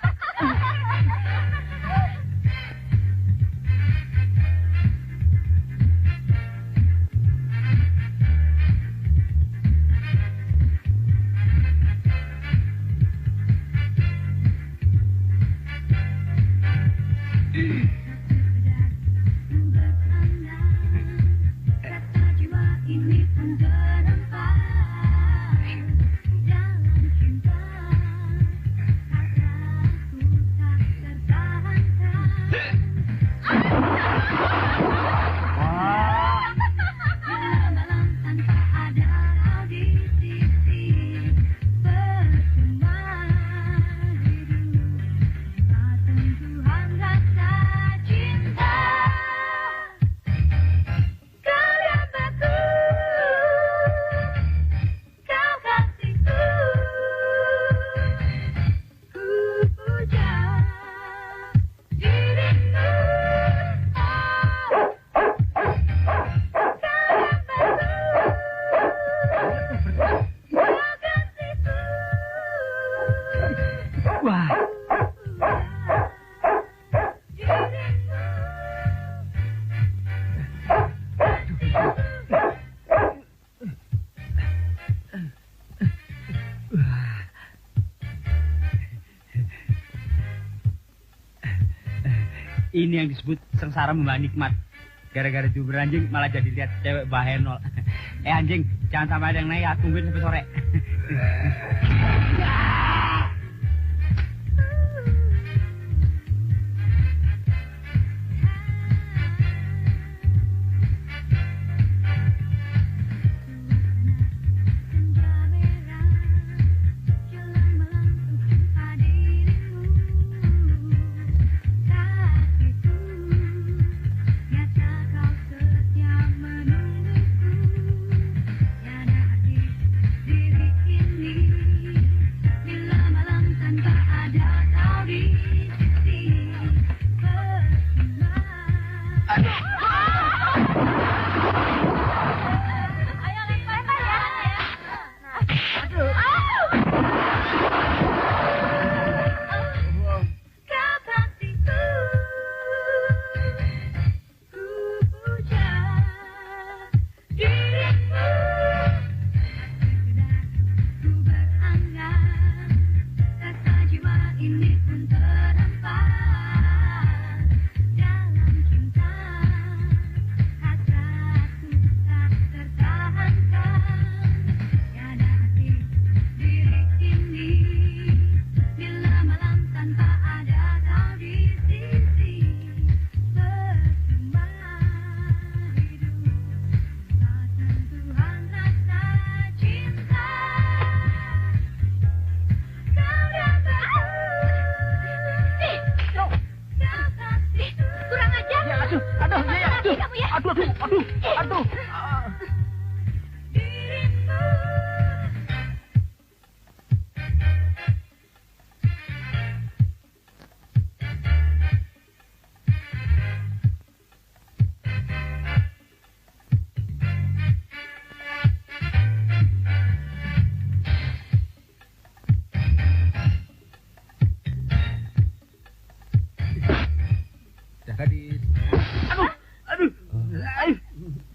Ini yang disebut sengsara membawa nikmat. Gara-gara jubur anjing malah jadi lihat cewek bahenol. Anjing, jangan sampai ada yang naik ya, tungguin sampai sore.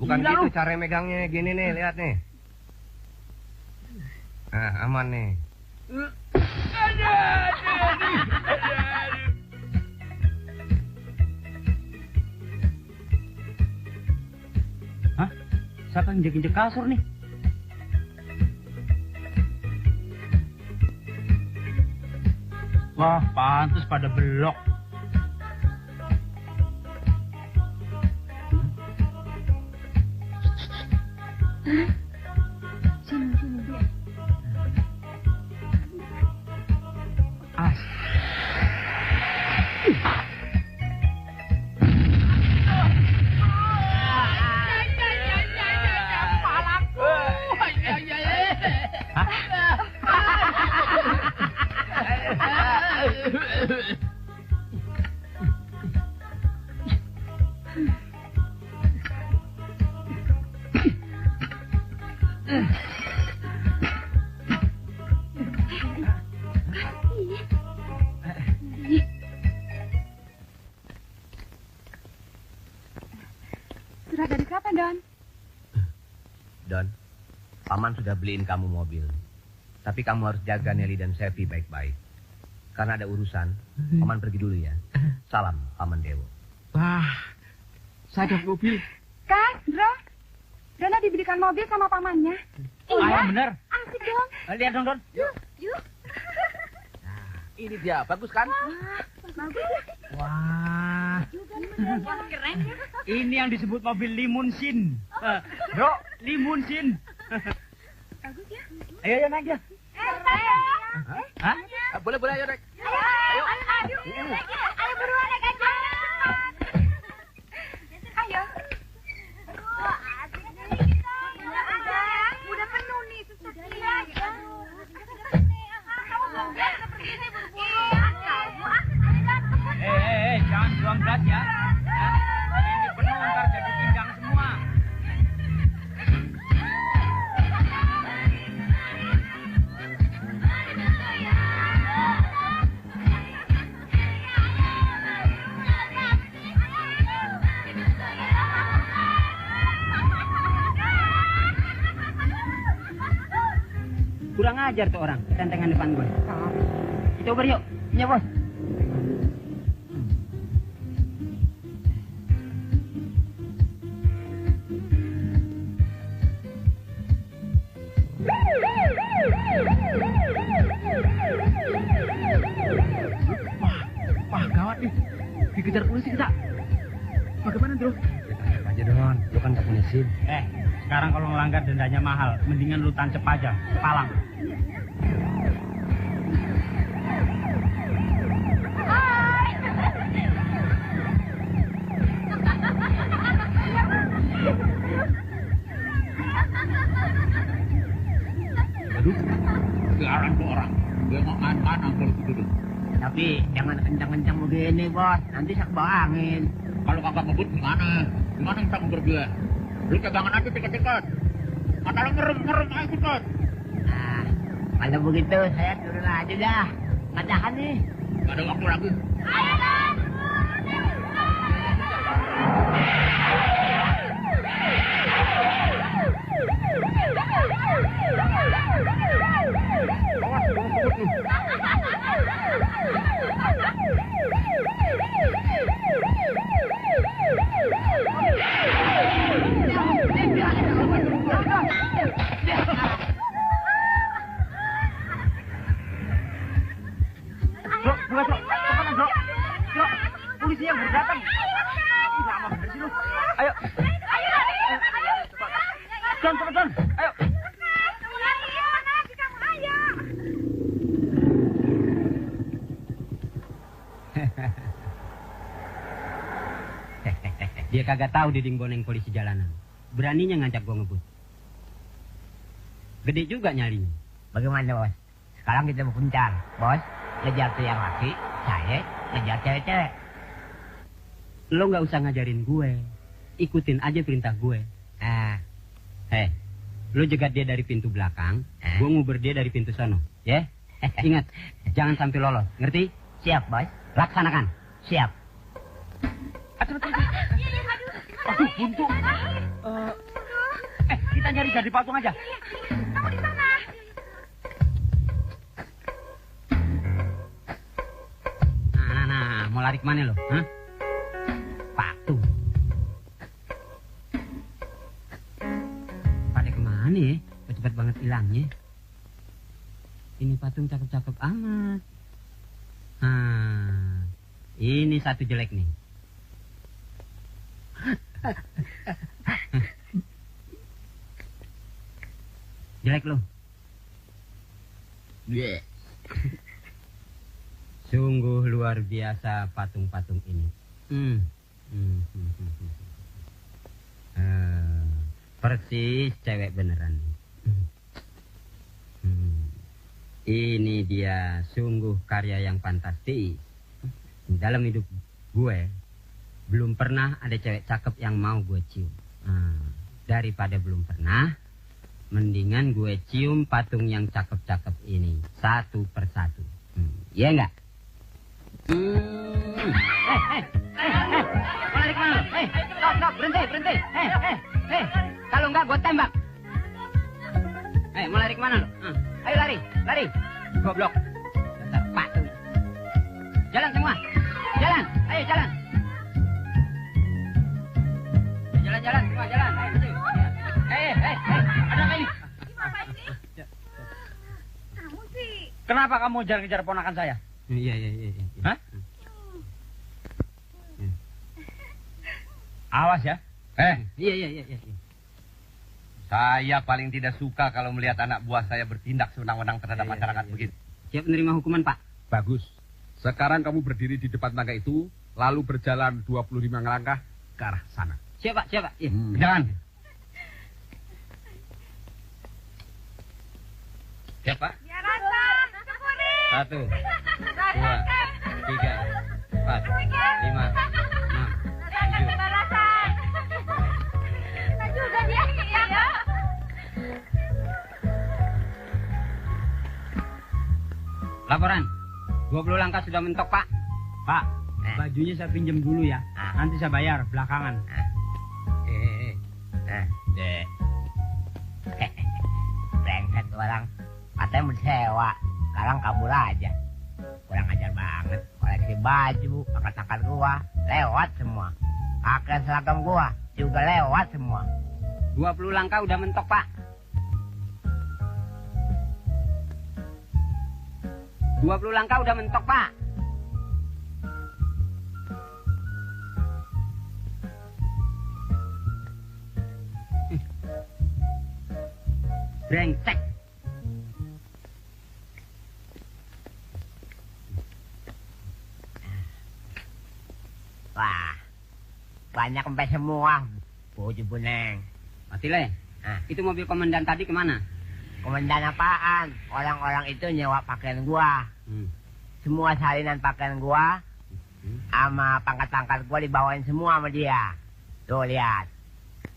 Bukan gitu cara megangnya, gini nih, lihat nih. Nah, aman nih. Hah? Siapa yang injek-injek kasur nih? Wah, pantes pada belok. Sini dia. Surat dari siapa, Don? Don, Paman sudah beliin kamu mobil. Tapi kamu harus jaga Nelly dan Sevi baik-baik. Karena ada urusan, Paman pergi dulu ya. Salam, Paman Dewo. Wah, saya dapat mobil. Kang, Dro. Dona dibelikan mobil sama pamannya. Iya, bener. Asik dong. Lihat dong, Don. Yuk. Ini dia, bagus kan? Bagus. Wah, Keren ya. ini yang disebut mobil limunsin. Bro, limunsin. Bagus ya. Ayo, naik ya. Hah? Boleh, ayo, Rek. Ayo buruan naik aja. Ayo. Udah penuh nih, susah lihat. Jangan buang gas ya. Ini penuh ntar jadi pinggang semua. Kurang ajar tuh orang, tentengan depan gue. Kita uber yuk, ya bos. dikejar polisi kita. Bagaimana, Bro? Tangkap aja, Don. Lu kan gak punya SIM. Sekarang kalau ngelanggar dendanya mahal, mendingan lu tancep aja, sepalang. Aduh, sekarang tuh orang. Dia mau kanan kalau duduk. Tapi jangan kencang-kencang begini, Bos. Nanti sak bawa angin. Kalau kakak ngebut gimana? Gimana kita ngebut dia? Lu pegangan aja dekat-dekat. Kata lu ngerem aja dekat. Nah, kalau begitu saya turun aja dah. Nggak tahan nih. Gak ada waktu lagi. Polisi yang baru datang. Lama bener sih lu. Ayo. John, John. Ayo. Dia kagak tahu Diding Boneng polisi jalanan. Beraninya ngajak gua ngebut. Gede juga nyalinya. Bagaimana, Bos? Sekarang kita mau kencan. Bos, ngejar tuh yang laki, saya ngejar cewek-cewek. Lo nggak usah ngajarin gue. Ikutin aja perintah gue. Lo jegat dia dari pintu belakang, gue nguber dia dari pintu sono. Ya? Ingat, jangan sampai lolos. Ngerti? Siap, Bos. Laksanakan. Siap. Aduh, buntu. Kita nyari jadi patung aja. Kamu di sana. Nah, mau lari kemana lo? Hah? Patung. Pada kemana ya? Cepet banget hilangnya. Ini patung cakep-cakep amat. Ini satu jelek nih. Jelek lo. Sungguh luar biasa patung-patung ini. Persis cewek beneran. Ini dia sungguh karya yang fantastis. Dalam hidup gue belum pernah ada cewek cakep yang mau gue cium. Daripada belum pernah, mendingan gue cium patung yang cakep-cakep ini satu persatu. Iya enggak? Lari kemana lo? Stop, berhenti. Kalau enggak gue tembak. Mau lari kemana lo? Ayo lari. Goblok. Dasar patung. Jalan semua. Jalan. Ayo jalan. Jalan semua, jalan. Ayo. Ada apa ini? Gimana ini? Kamu sih. Kenapa kamu kejar-kejar ponakan saya? Iya. Hah? Awas ya. Iya. Saya paling tidak suka kalau melihat anak buah saya bertindak sewenang-wenang terhadap masyarakat begitu. Siap menerima hukuman, Pak. Bagus. Sekarang kamu berdiri di depan tangga itu, lalu berjalan 25 langkah ke arah sana. Siap, Pak. Iya. Jangan. Siap, Pak? Ya rasa. Syukuri. 1, 2, 3, 4, 5, 6, 7. Nah juga dia ya. Laporan. 20 langkah sudah mentok, Pak. Pak, bajunya saya pinjam dulu ya. Nanti saya bayar belakangan. Brengsek orang. Katanya mau disewa. Sekarang kabur aja. Kurang ajar banget. Koleksi baju, angkat-angkat gua, lewat semua. Pakai seragam gua, juga lewat semua. 20 langkah udah mentok, Pak. 20 langkah udah mentok, Pak. Brengsek. Wah, banyak sampai semua. Bojo buneng. Patile, itu mobil komandan tadi kemana? Komandan apaan? Orang-orang itu nyewa pakaian gua. Semua salinan pakaian gua sama pangkat-pangkat gua dibawain semua sama dia. Tuh lihat.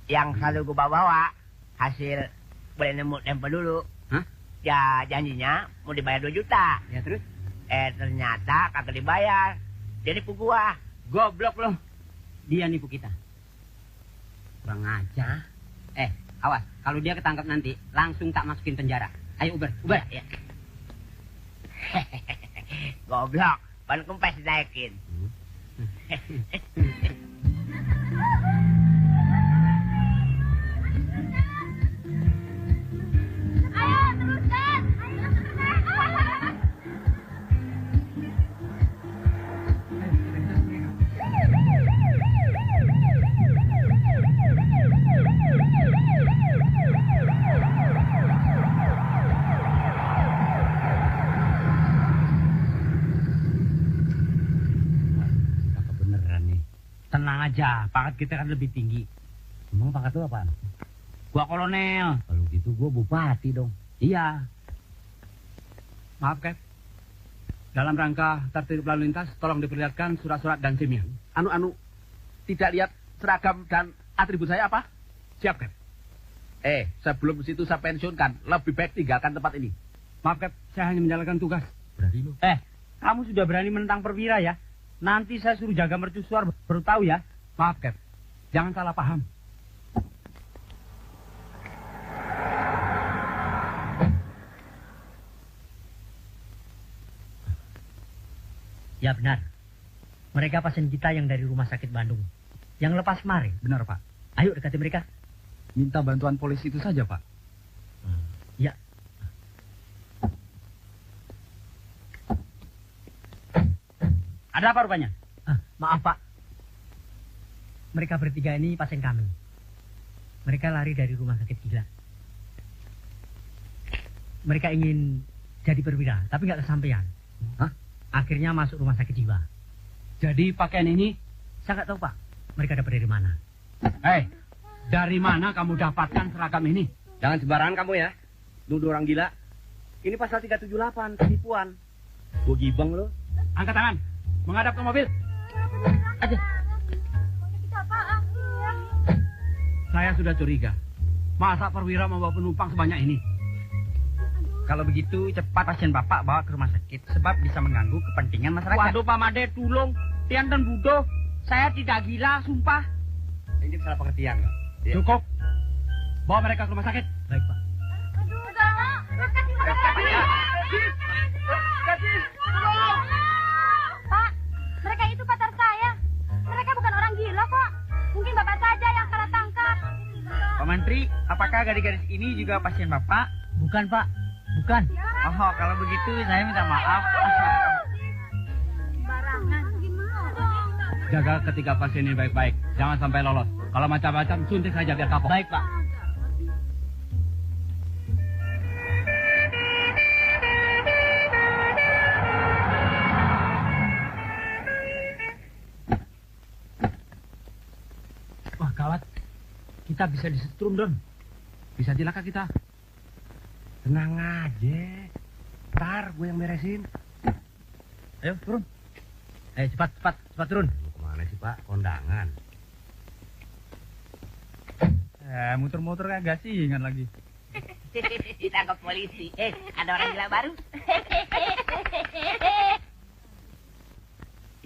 Yang selalu gua bawa hasil boleh nemu tempel dulu. Hah? Ya janjinya mau dibayar 2 juta. Ya terus? Ternyata kagak dibayar. Dia nipu gua. Goblok loh. Dia nipu kita. Kurang aja. Awas, kalau dia ketangkap nanti, langsung tak masukin penjara. Ayo Uber. Ya. Goblok, ban kempes dinaikin. Ayo, teruskan. Kakak beneran nih. Tenang aja, pangkat kita kan lebih tinggi. Emang pangkat lu apaan? Gua kolonel. Kalau gitu gua bupati dong. Iya. Maaf, Kep. Dalam rangka tertib lalu lintas, tolong diperlihatkan surat-surat dan SIM-nya. Tidak lihat seragam dan atribut saya apa? Siap, Kep. Sebelum situ saya pensiunkan, lebih baik tinggalkan tempat ini. Maaf, Kep. Saya hanya menjalankan tugas. Berani lu. Kamu sudah berani menentang perwira ya? Nanti saya suruh jaga mercusuar, baru tahu ya. Maaf, Kep. Jangan salah paham. Ya benar. Mereka pasien kita yang dari rumah sakit Bandung. Yang lepas kemarin. Benar, Pak. Ayo dekati mereka. Minta bantuan polisi itu saja, Pak. Ya. Ada apa rupanya? Maaf, Pak. Mereka bertiga ini pasien kami. Mereka lari dari rumah sakit gila. Mereka ingin jadi perwira, tapi nggak kesampaian. Akhirnya masuk rumah sakit jiwa. Jadi pakaian ini? Saya nggak tahu, Pak. Mereka dapat dari mana? Dari mana kamu dapatkan seragam ini? Jangan sembarangan kamu ya. Nuduh orang gila. Ini pasal 378, penipuan. Gua gibang lo. Angkat tangan. Menghadap ke mobil. Aja. Saya sudah curiga. Masa perwira membawa penumpang sebanyak ini? Kalau begitu cepat pasien Bapak bawa ke rumah sakit sebab bisa mengganggu kepentingan masyarakat. Waduh Pak Made, tolong. Tian dan Budo, saya tidak gila, sumpah. Ini salah pengertian, Pak. Ya. Cukup. Bawa mereka ke rumah sakit. Baik, Pak. Aduh, galak. Pak, mereka itu pacar saya. Mereka bukan orang gila kok. Mungkin Bapak saja yang salah tangkap. Pak Menteri, apakah gadis-gadis ini juga pasien Bapak? Bukan, Pak. Bukan. Oh, kalau begitu saya minta maaf. Barangan. Jaga ketiga pasien ini baik-baik. Jangan sampai lolos. Kalau macam-macam, suntik saja biar kapok. Baik, Pak. Wah, gawat. Kita bisa disetrum, Don. Bisa celaka kita. Tenang aja. Ntar gue yang beresin. Ayo, turun. Cepat turun. Kemana sih, Pak? Kondangan. Muter-muter kagak sih, ingat lagi. Ditangkap polisi. Ada orang gila baru.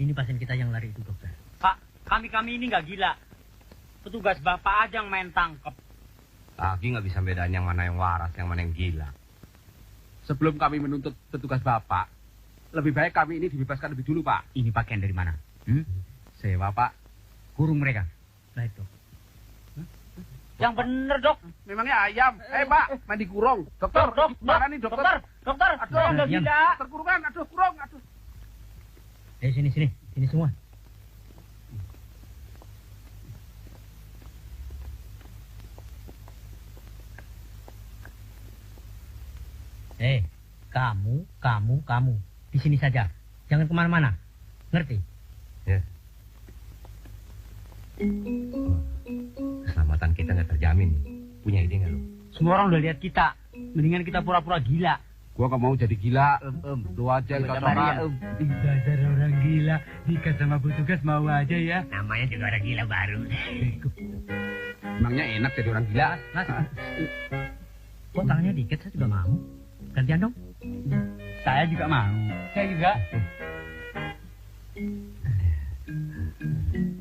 Ini pasien kita yang lari itu, dokter. Pak, kami ini nggak gila. Petugas Bapak aja yang main tangkap. Lagi nggak bisa bedain yang mana yang waras, yang mana yang gila. Sebelum kami menuntut petugas Bapak, lebih baik kami ini dibebaskan lebih dulu, Pak. Ini pakaian dari mana? Sewa, Pak. Kurung mereka. Baik, dok. Yang bener, dok. Memangnya ayam. Pak, mandi kurung. Dokter, mana nih, dokter? Dokter, Aduh, udah gila. Terkurungan, aduh, kurung, aduh. Sini semua. Kamu. Di sini saja. Jangan kemana-mana. Ngerti? Ya. Keselamatan kita nggak terjamin. Punya ide nggak lo? Semua orang udah lihat kita. Mendingan kita pura-pura gila. Gua gak mau jadi gila. Lu aja yang cocokan. Dasar orang gila. Nikah sama petugas mau aja ya. Namanya juga orang gila baru. Emangnya enak jadi orang gila? Mas. Kok tangannya dikit, saya juga mau. Gantian dong. Saya juga mau. Saya juga.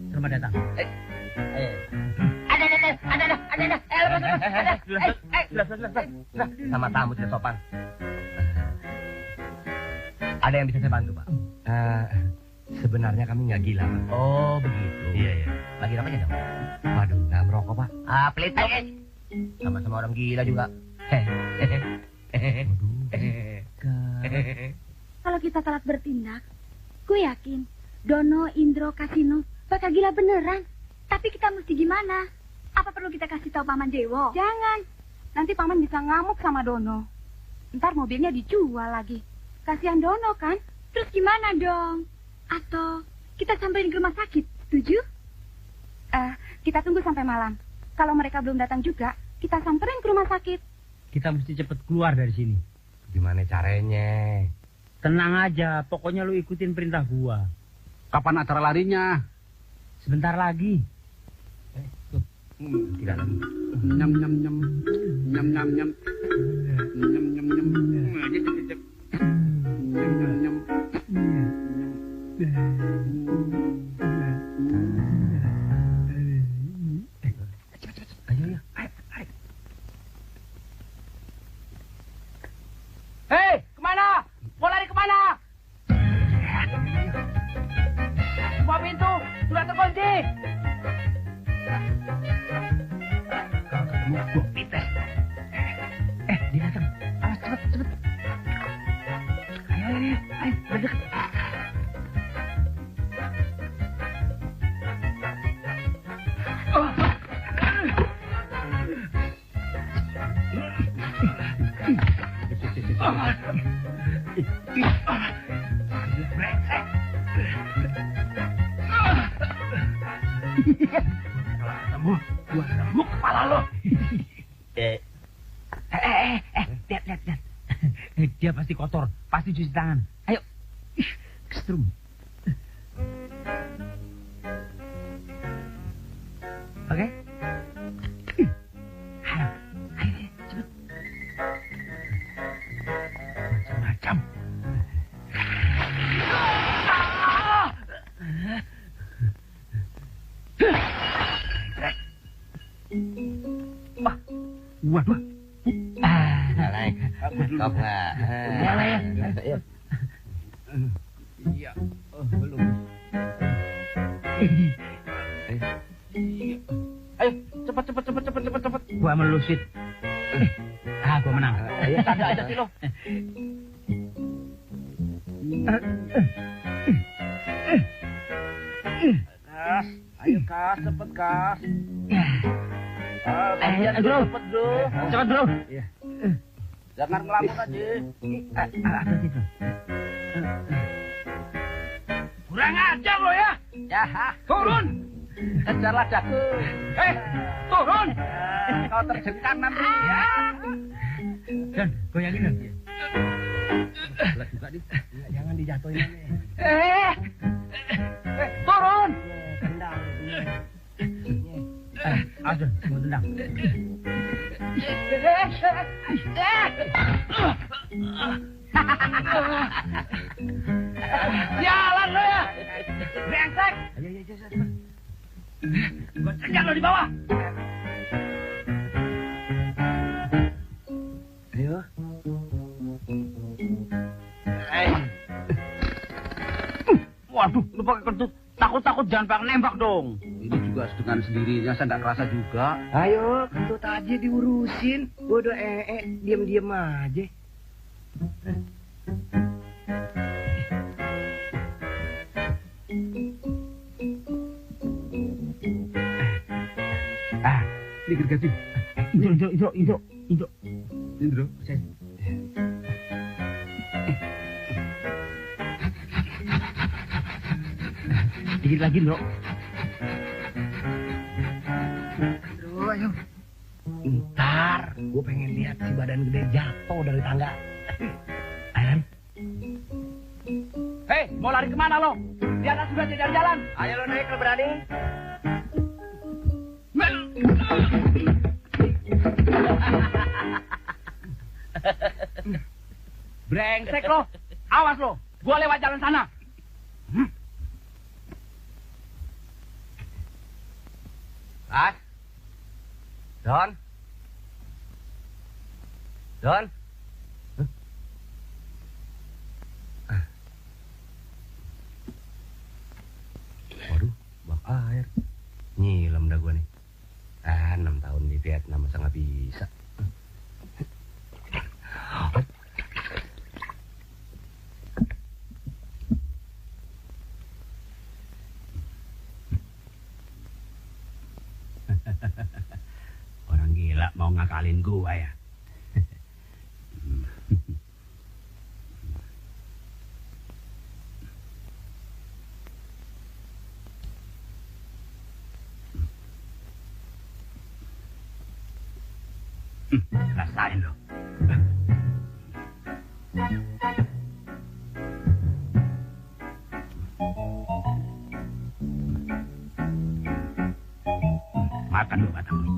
Selamat datang. Sama tamu tidak sopan. Ada yang bisa saya bantu, Pak? Sebenarnya kami nggak gila, Pak. Oh, begitu. Iya. Lagi apanya dong? Waduh, nggak merokok, Pak. Pelit dong. Sama-sama orang gila juga. Kalau kita telat bertindak, gue yakin Dono, Indro, Kasino bakal gila beneran. Tapi kita mesti gimana? Apa perlu kita kasih tahu Paman Dewo? Jangan. Nanti Paman bisa ngamuk sama Dono. Ntar mobilnya dijual lagi. Kasihan Dono kan? Terus gimana dong? Atau kita samperin ke rumah sakit, setuju? Kita tunggu sampai malam. Kalau mereka belum datang juga, kita samperin ke rumah sakit. Kita mesti cepet keluar dari sini. Gimana caranya? Tenang aja, pokoknya lu ikutin perintah gua. Kapan acara larinya? Sebentar lagi. Tidak lagi. Nyam nyam nyam. Nyam nyam nyam. Nyam nyam nyam. Nyam nyam nyam. Ayo. Hei, kemana? Mau lari kemana? Semua pintu sudah terkunci. Pites. Dia datang. Awas, cepet. Ayo, berdekat. Gua remuk kepala lo. Lihat. Dia pasti kotor, pasti cuci tangan. Ayo. Kesetrum. Oke? Ayo, cepet. Macam-macam. Waduh. Naik. Stop nggak? Ya. Iya. Belum. Ayo, cepet. Gua melusit. Gua menang. Ayo, ada sih lo. Kas, ayo Kas, cepet Kas. Bro. Cepet, Bro. Iya. Jangan ngelamun aja. Apa gitu? Kurang ajar lo ya. Ya, Turun. kejarlah daku. Turun. Kau terjengkang nanti ya. Dan, goyangin dong. Berat juga nih. Jangan dijatuhin nih. Turun. Tendang. Aduh, mau tendang. Jalan lo ya. Brengsek. Gua cegat lo di bawah. Ayo. Waduh, lu pakai kentut. Takut-takut jangan pakai nembak dong. Ini juga dengan sendirinya, saya nggak kerasa juga. Ayo, kentut aja diurusin. Bodoh diam-diam aja. Ini gergaji. Indro. Indro. Sedikit lagi, Bro. Aduh, ayo. Ntar, gue pengen lihat si badan gede jatuh dari tangga. Ayo. Hei, mau lari kemana lo? Di atas sudah tidak ada jalan. Ayo lo naik, lo berani? Brengsek lo. Awas lo. Gua lewat jalan sana. Mas? Don? Don? Waduh, bak air. Nyilam dah gua nih. 6 tahun di Vietnam masa nggak bisa. Orang gila mau ngakalin gua ya. Rasain lo. Makan lo batang lo.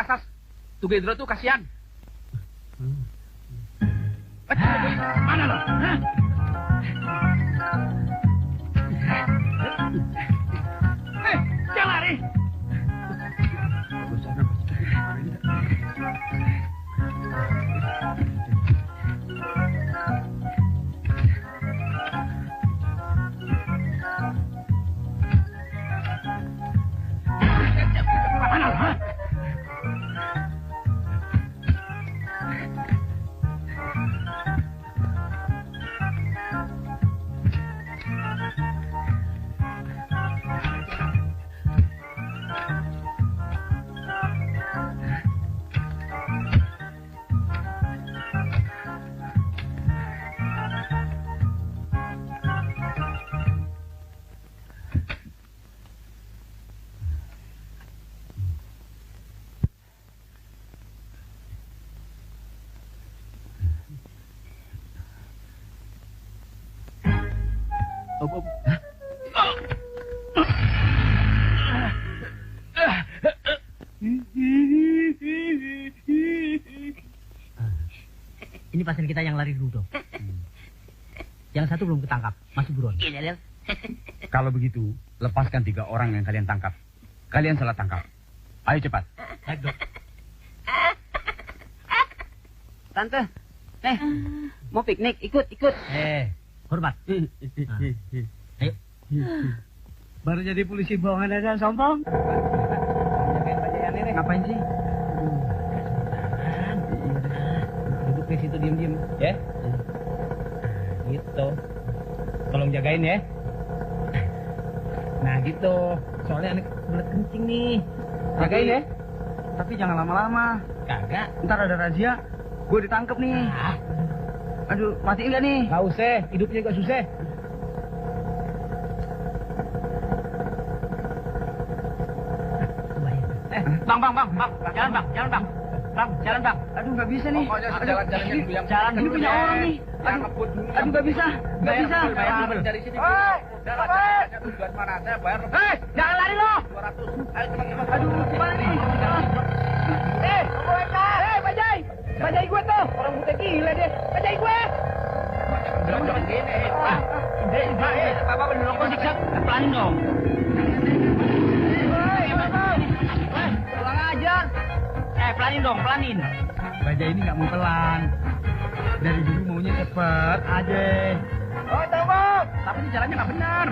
Kas. Tugedro tuh kasihan. Mana lo? Hah? Jangan lari. Mana lo? Hah? Ini pasien kita yang lari dulu dong. Yang satu belum ketangkap, masih buron. Kalau begitu, lepaskan 3 orang yang kalian tangkap. Kalian salah tangkap. Ayo cepat. Baik, Dok. Tante, mau piknik, ikut. Hormat. Ayo. Baru jadi polisi bohongan aja sombong. Ngapain sih? Duduk di situ diem-diem, ya. Gitu. Tolong jagain ya. Nah gitu. Soalnya anak belet kencing nih. Jagain ya. Tapi jangan lama-lama. Kagak. Ntar ada razia, gue ditangkep nih. Aduh, matiin gak nih? Gak usah, hidupnya gak susah. Bang, jalan bang. Aduh, nggak bisa nih. Pokoknya sejalan-jalannya dulu yang Jalan Ini dulu punya deh. orang nih. Aduh, nggak bisa. bayar dulu dari sini. Jalan tujuan mana? Saya bayar. Jangan lari lo. 200. Ayo cepat. Aduh, gimana nih? Bajai. Bajai gue tuh. Orang buta gila deh. Bajai gue. Jangan gini. Bapak bener kok siksa. Pelanin dong. Pulang aja. Pelanin dong, pelanin. Baja ini nggak mau pelan. Dari dulu maunya cepet aja. Oh, tembok. Tapi ini jalannya nggak benar.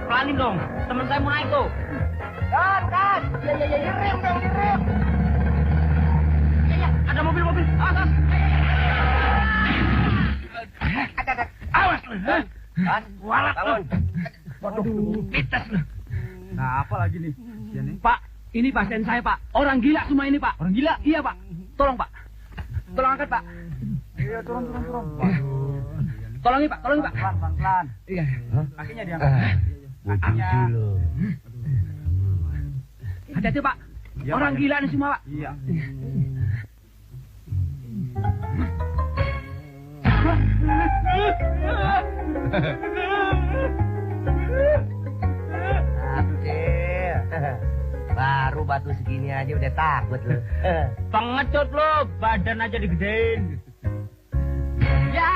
Pelanin dong. Temen saya mau naik tuh. Kan. Ya, direm dong, direm. Ya, ada mobil. Awas. Awas lu. Kan, Walat lu. Waduh. Pites lu. Nah, apa lagi nih? Pak, ini pasien saya, Pak. Orang gila semua ini, Pak. Orang gila? Iya, Pak. Tolong, Pak. Tolong angkat, Pak. Iya, turun. Tolongin, Pak. Pelan. Iya. Kakinya diangkat. Kakinya. Hati-hati, Pak. Iya, Orang Pak. gila nih semua, Pak. Iya. Baru batu segini aja udah takut lu. Pengecut lo, badan aja digedein. Ya.